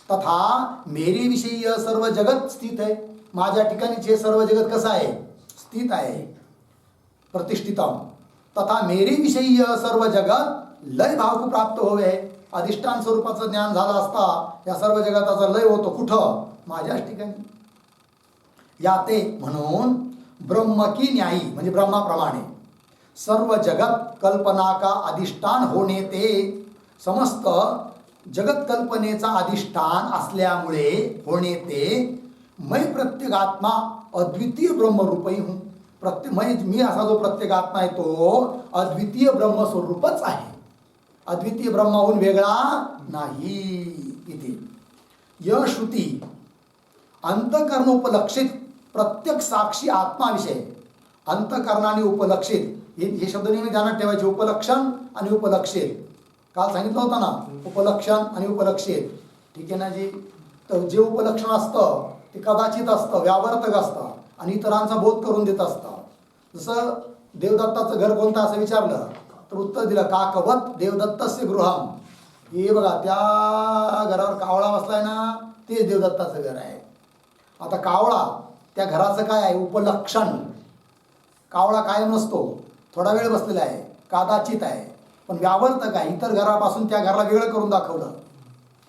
तथा मेरे विषयी यह सर्व जगत स्थित आहे. माझ्या ठिकाणीचे सर्व जगत कसं आहे? स्थित आहे, प्रतिष्ठितम. तथा मेरे विषयी यह सर्व जगत लय भाव को प्राप्त होवे आहे. अधिष्ठान स्वरूपाचं ज्ञान झालं असता या सर्व जगताचा लय होतो कुठं? माझ्याच ठिकाणी. याते म्हणून ब्रह्म की न्यायी, म्हणजे ब्रह्माप्रमाणे सर्व जगत कल्पना का अधिष्ठान होणे ते समस्त जगत कल्पनेचा अधिष्ठान असल्यामुळे होणे ते मै प्रत्येक आत्मा अद्वितीय ब्रह्मरूपही हूँ. मी असा जो प्रत्येक आत्मा आहे तो अद्वितीय ब्रह्मस्वरूपच आहे, अद्वितीय ब्रह्माहून वेगळा नाही. इथे यश्रुती अंतकर्ण उपलक्षित प्रत्येक साक्षी आत्माविषय, अंतकरणाने उपलक्षित हे शब्द नेहमी ध्यानात ठेवायचे. उपलक्षण आणि उपलक्षित काल सांगितलं होतं ना, उपलक्षण आणि उपलक्षित. ठीक आहे ना जी. तर जे उपलक्षण असतं ते कदाचित असतं, व्यावर्तक असतं आणि इतरांचा बोध करून देत असतं. जसं देवदत्ताचं घर कोणतं असं विचारलं तर उत्तर दिलं काकवत देवदत्तस्य गृहम. हे बघा त्या घरावर कावळा बसलाय ना, ते देवदत्ताचं घर आहे. आता कावळा त्या घराचं काय आहे? उपलक्षण. कावळा कायम नसतो, थोडा वेळ बसलेला आहे, कदाचित आहे, पण व्यावर्तक आहे. इतर घरापासून त्या घराला वेगळं करून दाखवलं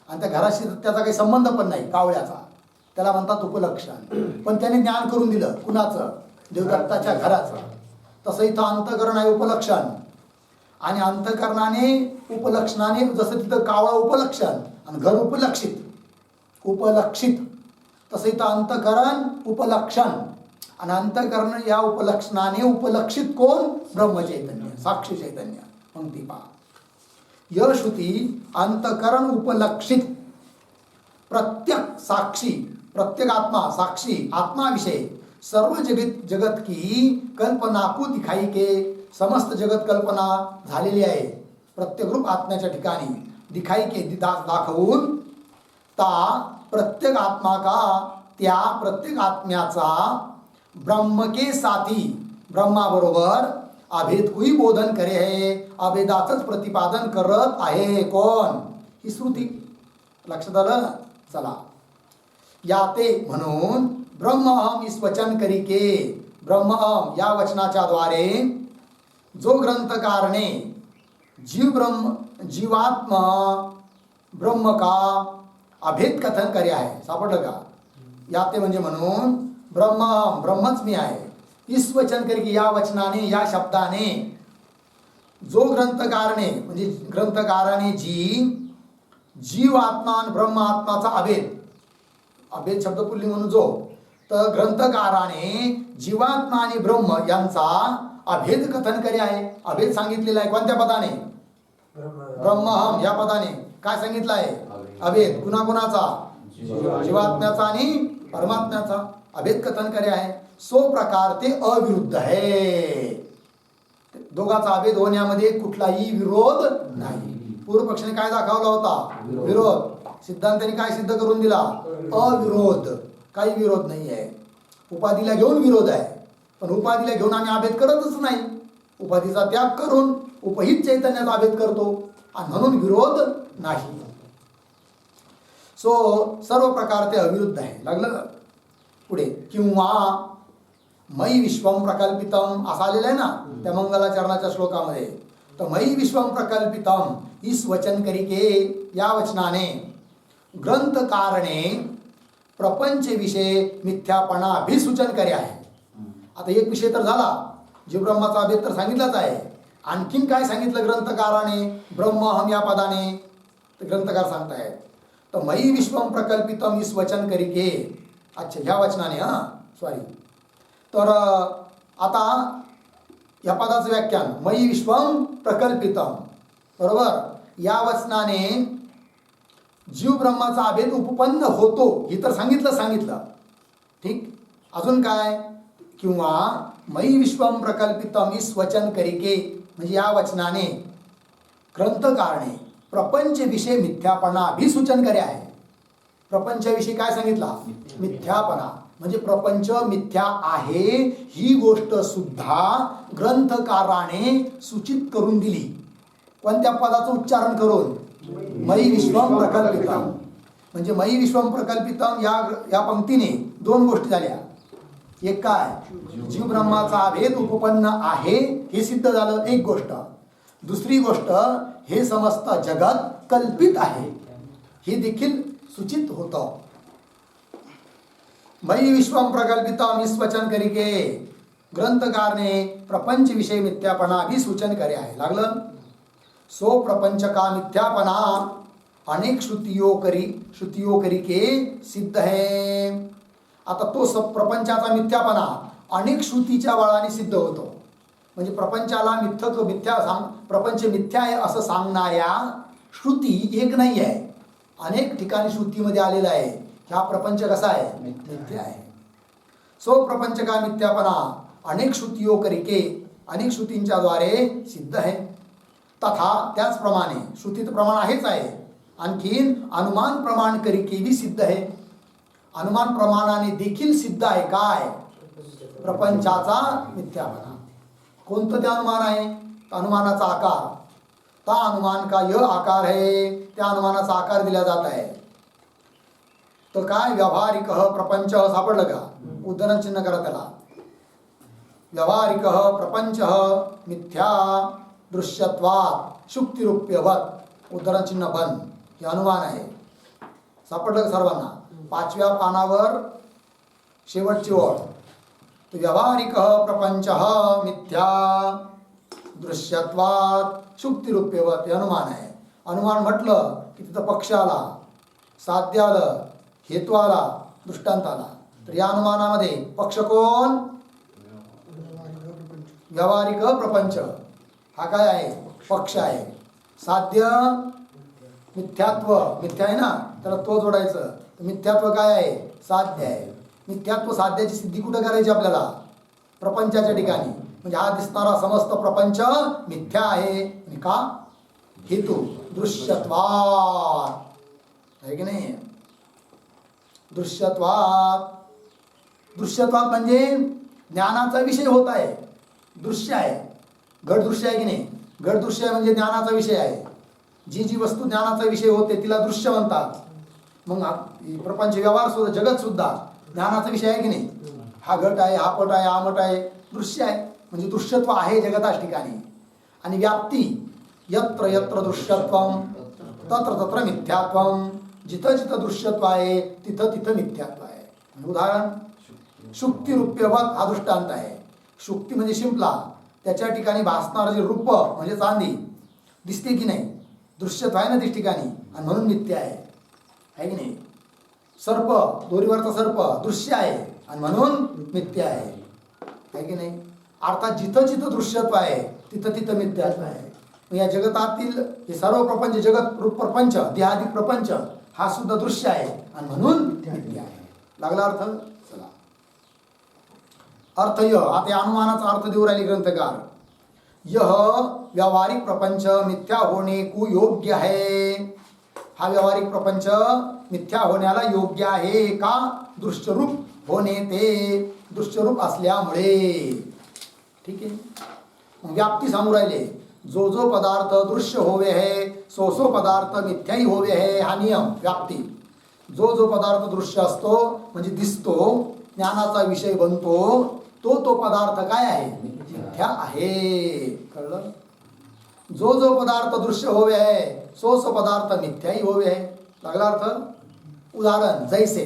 आणि त्या घराशी त्याचा काही संबंध पण नाही कावळ्याचा, त्याला म्हणतात उपलक्षण. पण त्याने ज्ञान करून दिलं कुणाचं? देवदत्ताच्या घराचं. तसं इथं अंतकरण आहे उपलक्षण आणि अंतकरणाने उपलक्षणाने, जसं तिथं कावळा उपलक्षण आणि घर उपलक्षित उपलक्षित, तसं इथं अंतकरण उपलक्षण आणि अंतकरण या उपलक्षणाने उपलक्षित कोण? ब्रह्मचैतन्य, साक्षी चैतन्य. पंक्ती पहा. यश्रुती अंतकरण उपलक्षित प्रत्येक साक्षी, प्रत्येक आत्मा साक्षी आत्माविषय सर्व जगत की कल्पना को दिखाई के, समस्त जगत कल्पना झालेली आहे प्रत्येक रूप आत्म्याच्या ठिकाणी. दिखाई के दाखवून ता प्रत्येक आत्मा का, त्या प्रत्येक आत्म्याचा ब्रह्म के साथी, ब्रह्माबरोबर अभेद कोई बोधन करे आहे, अभेदाचंच प्रतिपादन करत आहे. कोण? ही श्रुती. लक्षात आलं? चला. याते म्हणून ब्रह्महम इस वचन करिके, ब्रह्महम या वचनाच्या द्वारे जो ग्रंथकारने जीवात्मा ब्रह्म का अभेद कथन करे आहे. सापडलं का? याते म्हणजे म्हणून ब्रह्महम, ब्रह्मच मी आहे. इस वचन करिके या वचनाने, या शब्दाने जो ग्रंथकारने म्हणजे ग्रंथकाराने जीवात्मा आणि ब्रह्मात्माचा अभेद, अभेद शब्द पुल्लिंग म्हणून जो, तर ग्रंथकाराने जीवात्मा आणि ब्रह्म यांचा अभेद कथन करे आहे. अभेद सांगितलेला आहे कोणत्या पदाने? ब्रह्महम या पदाने. काय सांगितलं आहे? अभेद. कुणाकुणाचा? जीवात्म्याचा आणि परमात्म्याचा अभेद कथन करे आहे. सो प्रकार ते अविरुद्ध आहे. दोघांचा अभेद होण्यामध्ये कुठलाही विरोध नाही. पूर्व पक्षाने काय दाखवला होता? विरोध. सिद्धांताने काय सिद्ध करून दिला? अविरोध. काही विरोध नाही आहे. उपाधीला घेऊन विरोध आहे, पण उपाधीला घेऊन आम्ही अभेद करतच नाही. उपाधीचा त्याग करून उपहित चैतन्याचा अभेद करतो आणि म्हणून विरोध नाही. सो सर्व प्रकार ते अविरुद्ध आहे. लागलं? पुढे किंवा मयी विश्वम प्रकल्पितम असं आलेलं आहे ना त्या मंगलाचरणाच्या श्लोकामध्ये. तर मयी विश्वम प्रकल्पितम इस वचन करिके या वचनाने ग्रंथकारणे प्रपंच विषय मिथ्यापणा अभिसूचन करे आहे. आता एक विषय तर झाला, जीव ब्रह्माचा अभेद तर सांगितलाच आहे. आणखीन काय सांगितलं ग्रंथकाराने? ब्रह्महम या पदाने तर ग्रंथकार सांगतायत. तर मयी विश्वम प्रकल्पितम इस वचन करिके, अच्छा ह्या वचनाने, सॉरी. तर आता या पदाचं व्याख्यान मयी विश्वम प्रकल्पितम, बरोबर. या वचनाने जीव ब्रह्माचा अभेद उपपन्न होतो हे तर सांगितलं. ठीक. अजून काय? किंवा मयी विश्वम प्रकल्पितम इस वचन करिके म्हणजे या वचनाने ग्रंथकारणे प्रपंच विषय मिथ्यापणा अभिसूचन करे आहे. प्रपंचाविषयी काय सांगितला? मिथ्यापणा. म्हणजे प्रपंच मिथ्या आहे ही गोष्ट सुद्धा ग्रंथकाराने सूचित करून दिली. कोणत्या पदाचं उच्चारण करून? मयी विश्वम प्रकल्पितम. म्हणजे मयी विश्वम प्रकल्पितम या पंक्तीने दोन गोष्टी झाल्या. एक काय? जीव ब्रह्माचा अभेद उपपन्न आहे हे सिद्ध झालं, एक गोष्ट. दुसरी गोष्ट, हे समस्त जगत कल्पित आहे हे देखील सूचित होतं. मयी विश्वम प्रकल्पितम इस वचन करिके ग्रंथकारने प्रपंच विषय मिथ्यापणा अभिसूचन करे आहे. लागलं? सो प्रपंच का मिथ्यापणा अनेक श्रुतियों करिके सिद्ध है. आता तो प्रपंचाचा मिथ्यापणा अनेक श्रुतीच्या बळाने सिद्ध होतो. म्हणजे प्रपंचाला प्रपंच मिथ्या आहे असं सांगणाऱ्या श्रुती एक नाही आहे, अनेक ठिकाणी श्रुतीमध्ये आलेला आहे की हा प्रपंच कसा आहे, मिथ्या आहे. सो प्रपंच का मिथ्यापणा अनेक श्रुतियों करिके, अनेक श्रुतींच्या द्वारे सिद्ध आहे. तथा त्याचप्रमाणे श्रुतीत प्रमाण आहेच आहे, आणखीन अनुमान प्रमाण करिके भी सिद्ध आहे. अनुमान प्रमाणाने देखील सिद्ध आहे काय, प्रपंचाचा मिथ्यापणा. कोणतं ते अनुमान आहे, अनुमानाचा आकार. ता अनुमान का यह आकार है, त्या अनुमानाचा आकार दिला जात आहे. तर काय व्यावहारिक प्रपंच सापडलं का, उद्धरण चिन्ह करा त्याला. व्यावहारिक प्रपंच मिथ्या दृश्यत्वात् शुक्तिरूप्यवत, उद्धरण चिन्ह बंद. हे अनुमान आहे. सापडलं का सर्वांना. 5व्या पानावर शेवटची ओळ. तो व्यावहारिक प्रपंच मिथ्या दृश्यत्वात् शुक्तिरूप्यवत, हे अनुमान आहे. अनुमान म्हटलं की तिथं पक्ष आला, साध्य आलं, हेतू आला, दृष्टांत आला. तर या अनुमानामध्ये पक्ष कोण, व्यावहारिक प्रपंच हा काय आहे, पक्ष आहे. साध्य मिथ्यात्व, मिथ्या आहे ना, त्याला तो जोडायचं. मिथ्यात्व काय आहे, साध्य आहे. मिथ्यात्व साध्याची सिद्धी कुठं करायची आपल्याला, प्रपंचाच्या ठिकाणी. म्हणजे हा दिसणारा समस्त प्रपंच मिथ्या आहे. आणि का, हेतू दृश्यत्वात् आहे की नाही. दृश्यत्वात्, दृश्यत्वात् म्हणजे ज्ञानाचा विषय होत आहे, दृश्य आहे. घट दृश्य आहे की नाही, घट दृश्य आहे म्हणजे ज्ञानाचा विषय आहे. जी जी वस्तू ज्ञानाचा विषय होते तिला दृश्य म्हणतात. मग प्रपंच व्यवहार सुद्धा, जगत सुद्धा ज्ञानाचा विषय आहे की नाही. हा घट आहे, हा पट आहे, हा मठ आहे, दृश्य आहे. म्हणजे दृश्यत्व आहे जगताच ठिकाणी. आणि व्याप्ती, यत्र यत्र दृश्यत्वम तत्र तत्र मिथ्यात्वम, जिथं जिथं दृश्यत्व आहे तिथं तिथं मिथ्यात्व आहे. उदाहरण शुक्तिरूप्यवत हा दृष्टांत आहे. शुक्ती म्हणजे शिंपला, त्याच्या ठिकाणी भासणारं जे रूप म्हणजे चांदी दिसते की नाही, दृश्यत्व आहे ना त्या ठिकाणी, आणि म्हणून मिथ्या आहे की नाही. सर्प, दोरीवरचा सर्प दृश्य आहे आणि म्हणून मिथ्या आहे की नाही. अर्थात जिथं जिथं दृश्यत्व आहे तिथं तिथं मिथ्यात्व आहे. या जगतातील हे सर्व प्रपंच, जगत रूप प्रपंच, देहादिक प्रपंच हा सुद्धा दृश्य आहे आणि म्हणून मिथ्या आहे. लागला अर्थ. चला अर्थ य, आता अनुमानाचा अर्थ देऊ राहिले ग्रंथकार. यह व्यावहारिक प्रपंच मिथ्या होणे को योग्य है. हा व्यावहारिक प्रपंच मिथ्या होण्याला योग्य आहे का, दृश्यरूप होणे ते दृश्यरूप असल्यामुळे. ठीक आहे. व्याप्ती सांगू राहिले, जो जो पदार्थ दृश्य होवे है सो सो पदार्थ मिथ्याही होवे है. हा नियम व्याप्ती. जो जो पदार्थ दृश्य असतो म्हणजे दिसतो, ज्ञानाचा विषय बनतो, तो तो पदार्थ काय आहे, मिथ्या आहे. कळलं. जो जो पदार्थ दृश्य होवे है सो सो पदार्थ मिथ्याही होवे है. लागला अर्थ. उदाहरण जैसे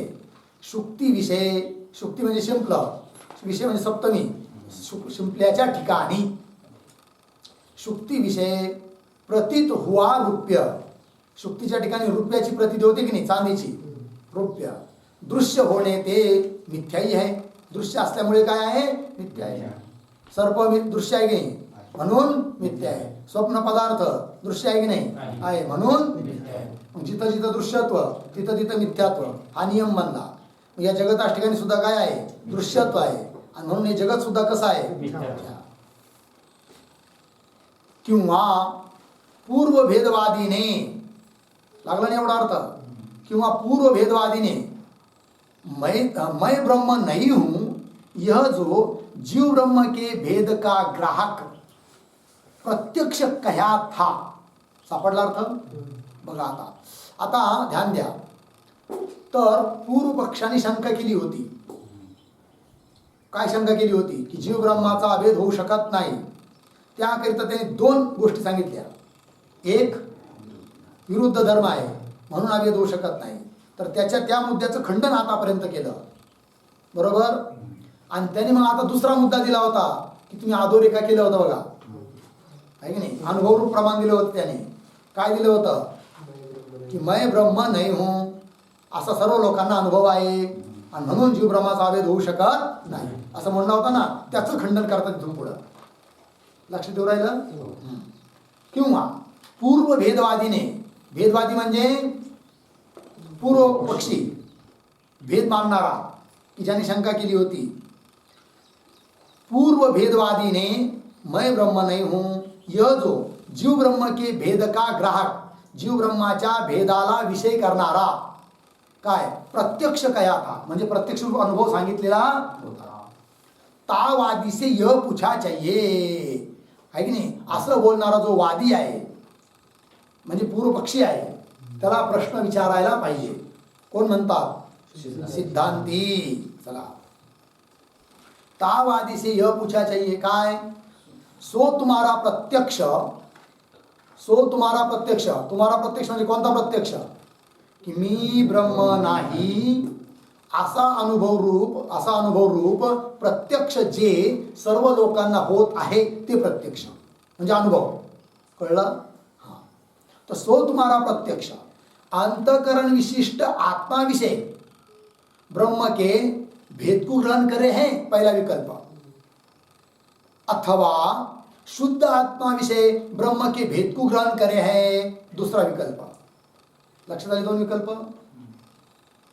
शुक्ती विषय, शुक्ती म्हणजे शिंपलं, विषय म्हणजे सप्तमी, शिंपल्याच्या ठिकाणी शुक्ती विषय प्रतीत हुआ रुप्य. शुक्तीच्या ठिकाणी रुपयाची प्रतीत होते की नाही, चांदीची, रुप्य. दृश्य होणे ते मिथ्याही आहे. दृश्य असल्यामुळे काय आहे, मिथ्या आहे. सर्प दृश्य आहे की नाही, म्हणून मिथ्या आहे. स्वप्न पदार्थ दृश्य आहे की नाही, आहे, म्हणून मिथ्या आहे. जिथं जिथं दृश्यत्व तिथं तिथं मिथ्यात्व हा नियम बनला. या जगताच्या ठिकाणी सुद्धा काय आहे, दृश्यत्व आहे आणि म्हणून हे जगत सुद्धा कसं आहे, मिथ्या. किंवा पूर्व भेदवादीने, लागला नाही एवढा अर्थ, किंवा पूर्व भेदवादीने मैं ब्रह्म नहीं हूं, यह जो जीव ब्रह्म के भेद का ग्राहक प्रत्यक्ष कह्या था. सापडला अर्थ. बघा आता आता ध्यान द्या. तर पूर्व पक्षाने शंका केली होती. काय शंका केली होती, की जीव ब्रह्माचा अभेद होऊ शकत नाही. त्याकरिता त्याने दोन गोष्टी सांगितल्या. एक, विरुद्ध धर्म आहे म्हणून अभेद होऊ शकत नाही. तर त्या मुद्द्याचं खंडन आतापर्यंत केलं, बरोबर. आणि त्याने मग आता दुसरा मुद्दा दिला होता की तुम्ही अधोरेखा केलं होतं बघा, आहे की नाही, अनुभवरूप प्रमाण दिलं होतं. त्याने काय दिलं होतं, की मैं ब्रह्म नाही हूं असा सर्व लोकांना अनुभव आहे आणि म्हणून जीव ब्रह्माचा अभेद होऊ शकत नाही असं म्हणणं होतं ना, त्याचं खंडन करतात तिथून पुढं. लक्ष देऊ राहिलं. किंवा पूर्व भेदवादीने, भेदवादी म्हणजे पूर्व पक्षी, भेद मानणारा की ज्याने शंका केली होती, पूर्व भेदवादी ने मैं ब्रह्म नहीं हूं, यह जो जीव ब्रह्म के भेद का ग्राहक, जीव ब्रह्माच्या भेदाला विषय करणारा काय प्रत्यक्ष कया था, म्हणजे प्रत्यक्ष रूप अनुभव सांगितलेला होता. तावादी से यह पूछा चाहिए, आहे की नाही. असं बोलणारा जो वादी आहे म्हणजे पूर्व पक्षी आहे, त्याला प्रश्न विचारायला पाहिजे. कोण म्हणतात? सिद्धांती. चला, तावादी से यह पूछा चाहिए काय, सो तुम्हारा प्रत्यक्ष, सो तुम्हारा प्रत्यक्ष, तुम्हारा प्रत्यक्ष म्हणजे कोणता प्रत्यक्ष, की मी ब्रह्म नाही असा अनुभव रूप प्रत्यक्ष जे सर्व लोकांना होत आहे ते प्रत्यक्ष म्हणजे अनुभव. कळलं? हां. तर सो तुम्हारा प्रत्यक्ष अंतकरण विशिष्ट आत्मा विषय ब्रह्म के भेद को ग्रहण करे हैं, पहला विकल्प. अथवा शुद्ध आत्मा विषय ब्रह्म के भेद को ग्रहण करे हैं, दूसरा विकल्प. लक्षात आले दोन विकल्प.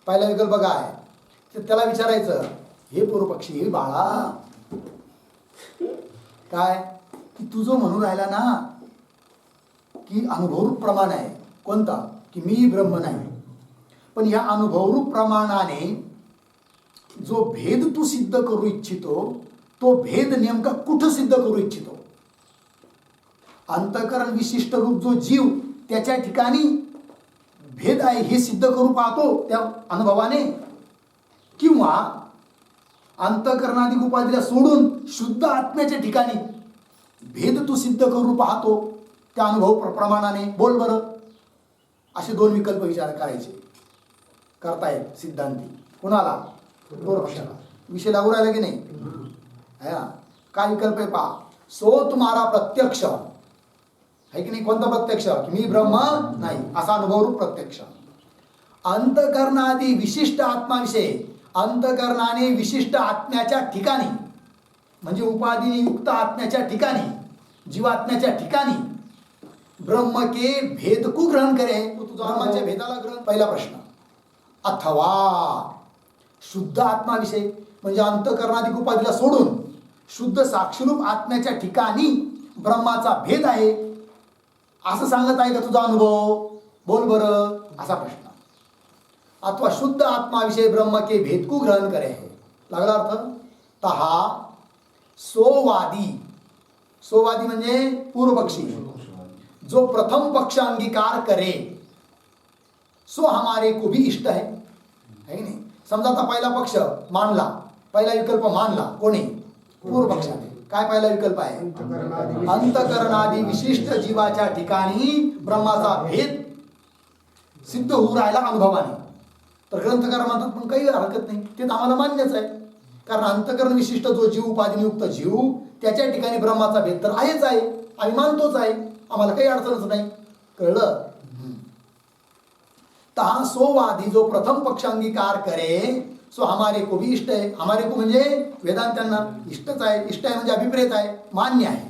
पहिला विकल्प काय, तर त्याला विचारायचं, हे पूर्वपक्षी बाळा काय की तू जो म्हणून राहिला ना की अनुभवरूप प्रमाण आहे, कोणता, की मी ब्रह्म नाही, पण या अनुभवरूप प्रमाणाने जो भेद तू सिद्ध करू इच्छितो तो भेद नेमका कुठं सिद्ध करू इच्छितो. अंतकरण विशिष्ट रूप जो जीव त्याच्या ठिकाणी भेद आहे हे सिद्ध करू पाहतो त्या अनुभवाने, किंवा अंतकरणाधिक उपाधीला सोडून शुद्ध आत्म्याच्या ठिकाणी भेद तू सिद्ध करू पाहतो त्या अनुभव प्रमाणाने. बोल बरं. असे दोन विकल्प विचार करायचे, करतायत सिद्धांती. कुणाला? पूर्वपक्षाला. विषय लागू राहिला की नाही. काय विकल्प आहे पहा. सो तुम्हारा प्रत्यक्ष है की नाही, कोणता प्रत्यक्ष, की मी ब्रह्म नाही असा अनुभवरूप प्रत्यक्ष. अंतकरणादी विशिष्ट आत्माविषयी, अंतकरणाने विशिष्ट आत्म्याच्या ठिकाणी म्हणजे उपाधीने युक्त आत्म्याच्या ठिकाणी, जीवात्म्याच्या ठिकाणी ब्रह्म के भेद को ग्रहण करे, तो तुझा ब्रह्माच्या भेदाला ग्रहण. पहिला प्रश्न. अथवा शुद्ध आत्माविषयी म्हणजे अंतकरणाधिक उपाधीला सोडून शुद्ध साक्षीरूप आत्म्याच्या ठिकाणी ब्रह्माचा भेद आहे असं सांगत आहे का तुझा अनुभव. बोल बरं. असा प्रश्न. अथवा शुद्ध आत्माविषयी ब्रह्म के भेद को ग्रहण करे है, लागला अर्थ. तहा सोवादी, सोवादी म्हणजे पूर्वपक्षी, जो प्रथम पक्ष अंगीकार करे सो हमारे को भी इष्ट है की नाही. समजा आता पहिला पक्ष मानला, पहिला विकल्प मानला कोणी, पूर्व पक्षाने. काय पहिला विकल्प आहे, अंतकरणादी विशिष्ट जीवाच्या ठिकाणी ब्रह्माचा भेद सिद्ध होऊ राहिला अनुभवाने. तर ग्रंथकार म्हणतात पण काही हरकत नाही, ते तर आम्हाला मान्यच आहे, कारण अंतकरण विशिष्ट जो जीव उपाधिनियुक्त जीव त्याच्या ठिकाणी ब्रह्माचा भेद तर आहेच आहे, आम्ही मानतोच आहे, आम्हाला काही अडचणच नाही. कळलं. तहा सोवादी जो प्रथम पक्ष अंगीकार करे सो हमारे को भी इष्ट है. हमारे को म्हणजे वेदांतांना इष्टच आहे. इष्ट आहे म्हणजे अभिप्रेत आहे, मान्य आहे.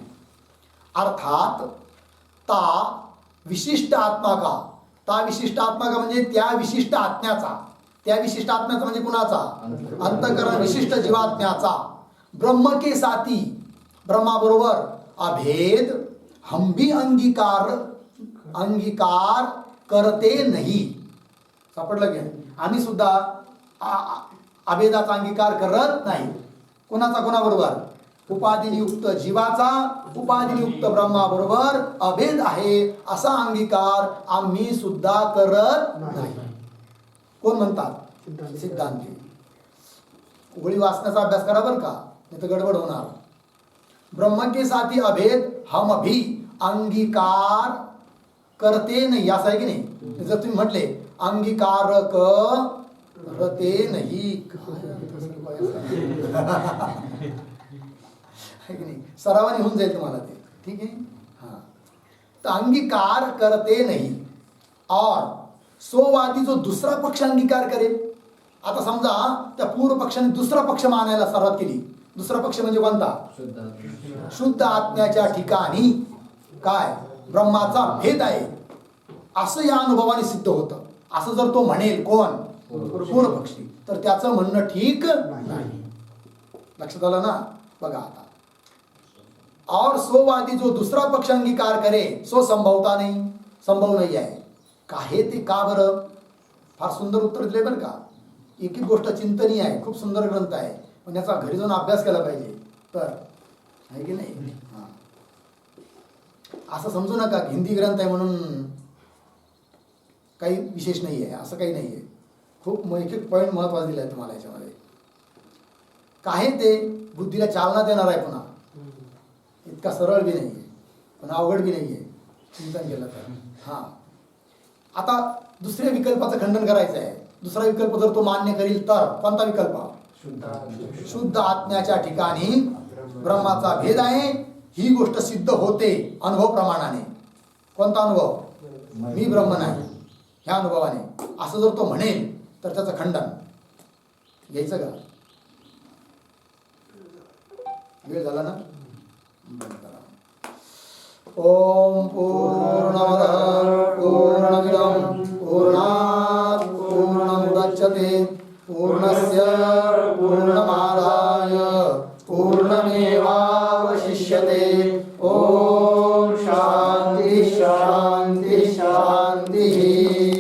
अर्थात ता विशिष्ट आत्मा का, ता विशिष्ट आत्मा का म्हणजे त्या विशिष्ट आत्म्याचा, त्या विशिष्ट आत्म्याचा म्हणजे कुणाचा, अंतकरण विशिष्ट जीवात्म्याचा ब्रह्म के साथी, ब्रह्माबरोबर अभेद हम भी अंगीकार करते नहीं. सापडलं की आम्ही सुद्धा अभेदाचा अंगीकार करत नाही. कोणाचा, कोणाबरोबर, उपाधिनियुक्त जीवाचा उपाधिनियुक्त ब्रह्माबरोबर अभेद आहे असा अंगीकार आम्ही सुद्धा करत नाही. कोण म्हणतात, सिद्धांती. गोळी वाचण्याचा अभ्यास करा बरं का, नाही तर गडबड होणार. ब्रह्म के साथी अभेद हम भी अंगीकार करते नाही असं आहे की नाही. जर तुम्ही म्हटले अंगीकार करते नाही सरावाने होऊन जाईल तुम्हाला ते. ठीक आहे. हाँ, तो अंगीकार करते नहीं और सोवादी जो दुसरा पक्ष अंगीकार करेल. आता समजा त्या पूर्व पक्षाने दुसरा पक्ष मानायला सुरुवात केली. दुसरा पक्ष म्हणजे कोणता? शुद्ध आत्म्याच्या ठिकाणी काय ब्रह्माचा भेद आहे असं या अनुभवाने सिद्ध होतं. असं जर तो म्हणेल कोण? पूर्व पक्षी, तर त्याचं म्हणणं ठीक नाही. लक्षात आलं ना? बघा आता, और सोवादी जो दूसरा पक्ष अंगीकार करे सो संभवता नहीं, संभव नाही आहे. काहे ते का बरं? फार सुंदर उत्तर दिले बरं का. एक एक गोष्ट चिंतनीय आहे. खूप सुंदर ग्रंथ आहे, पण याचा घरी जाऊन अभ्यास केला पाहिजे. तर आहे की नाही? हां, असं समजू नका की हिंदी ग्रंथ आहे म्हणून काही विशेष नाही आहे, असं काही नाही आहे. खूप एक एक पॉईंट महत्त्वाचा दिला आहे तुम्हाला याच्यामध्ये. काय ते बुद्धीला चालना देणार आहे. पुन्हा इतका सरळ बी नाही आहे, पण अवघड बी नाही आहे चिंतन केलं तर. हां, आता दुसऱ्या विकल्पाचं खंडन करायचं आहे. दुसरा विकल्प जर तो मान्य करील तर कोणता विकल्प? शुद्ध आत्म्याच्या ठिकाणी ब्रह्माचा भेद आहे ही गोष्ट सिद्ध होते अनुभव प्रमाणाने. कोणता अनुभव? मी ब्रह्म नाही ह्या अनुभवाने. असं जर तो म्हणेल तर त्याचं खंडन घ्यायचं का? वेळ झाला ना? ओम पूर्णमदः पूर्णमिदं पूर्णात् पूर्णमुदच्यते पूर्णस्य पूर्णमादाय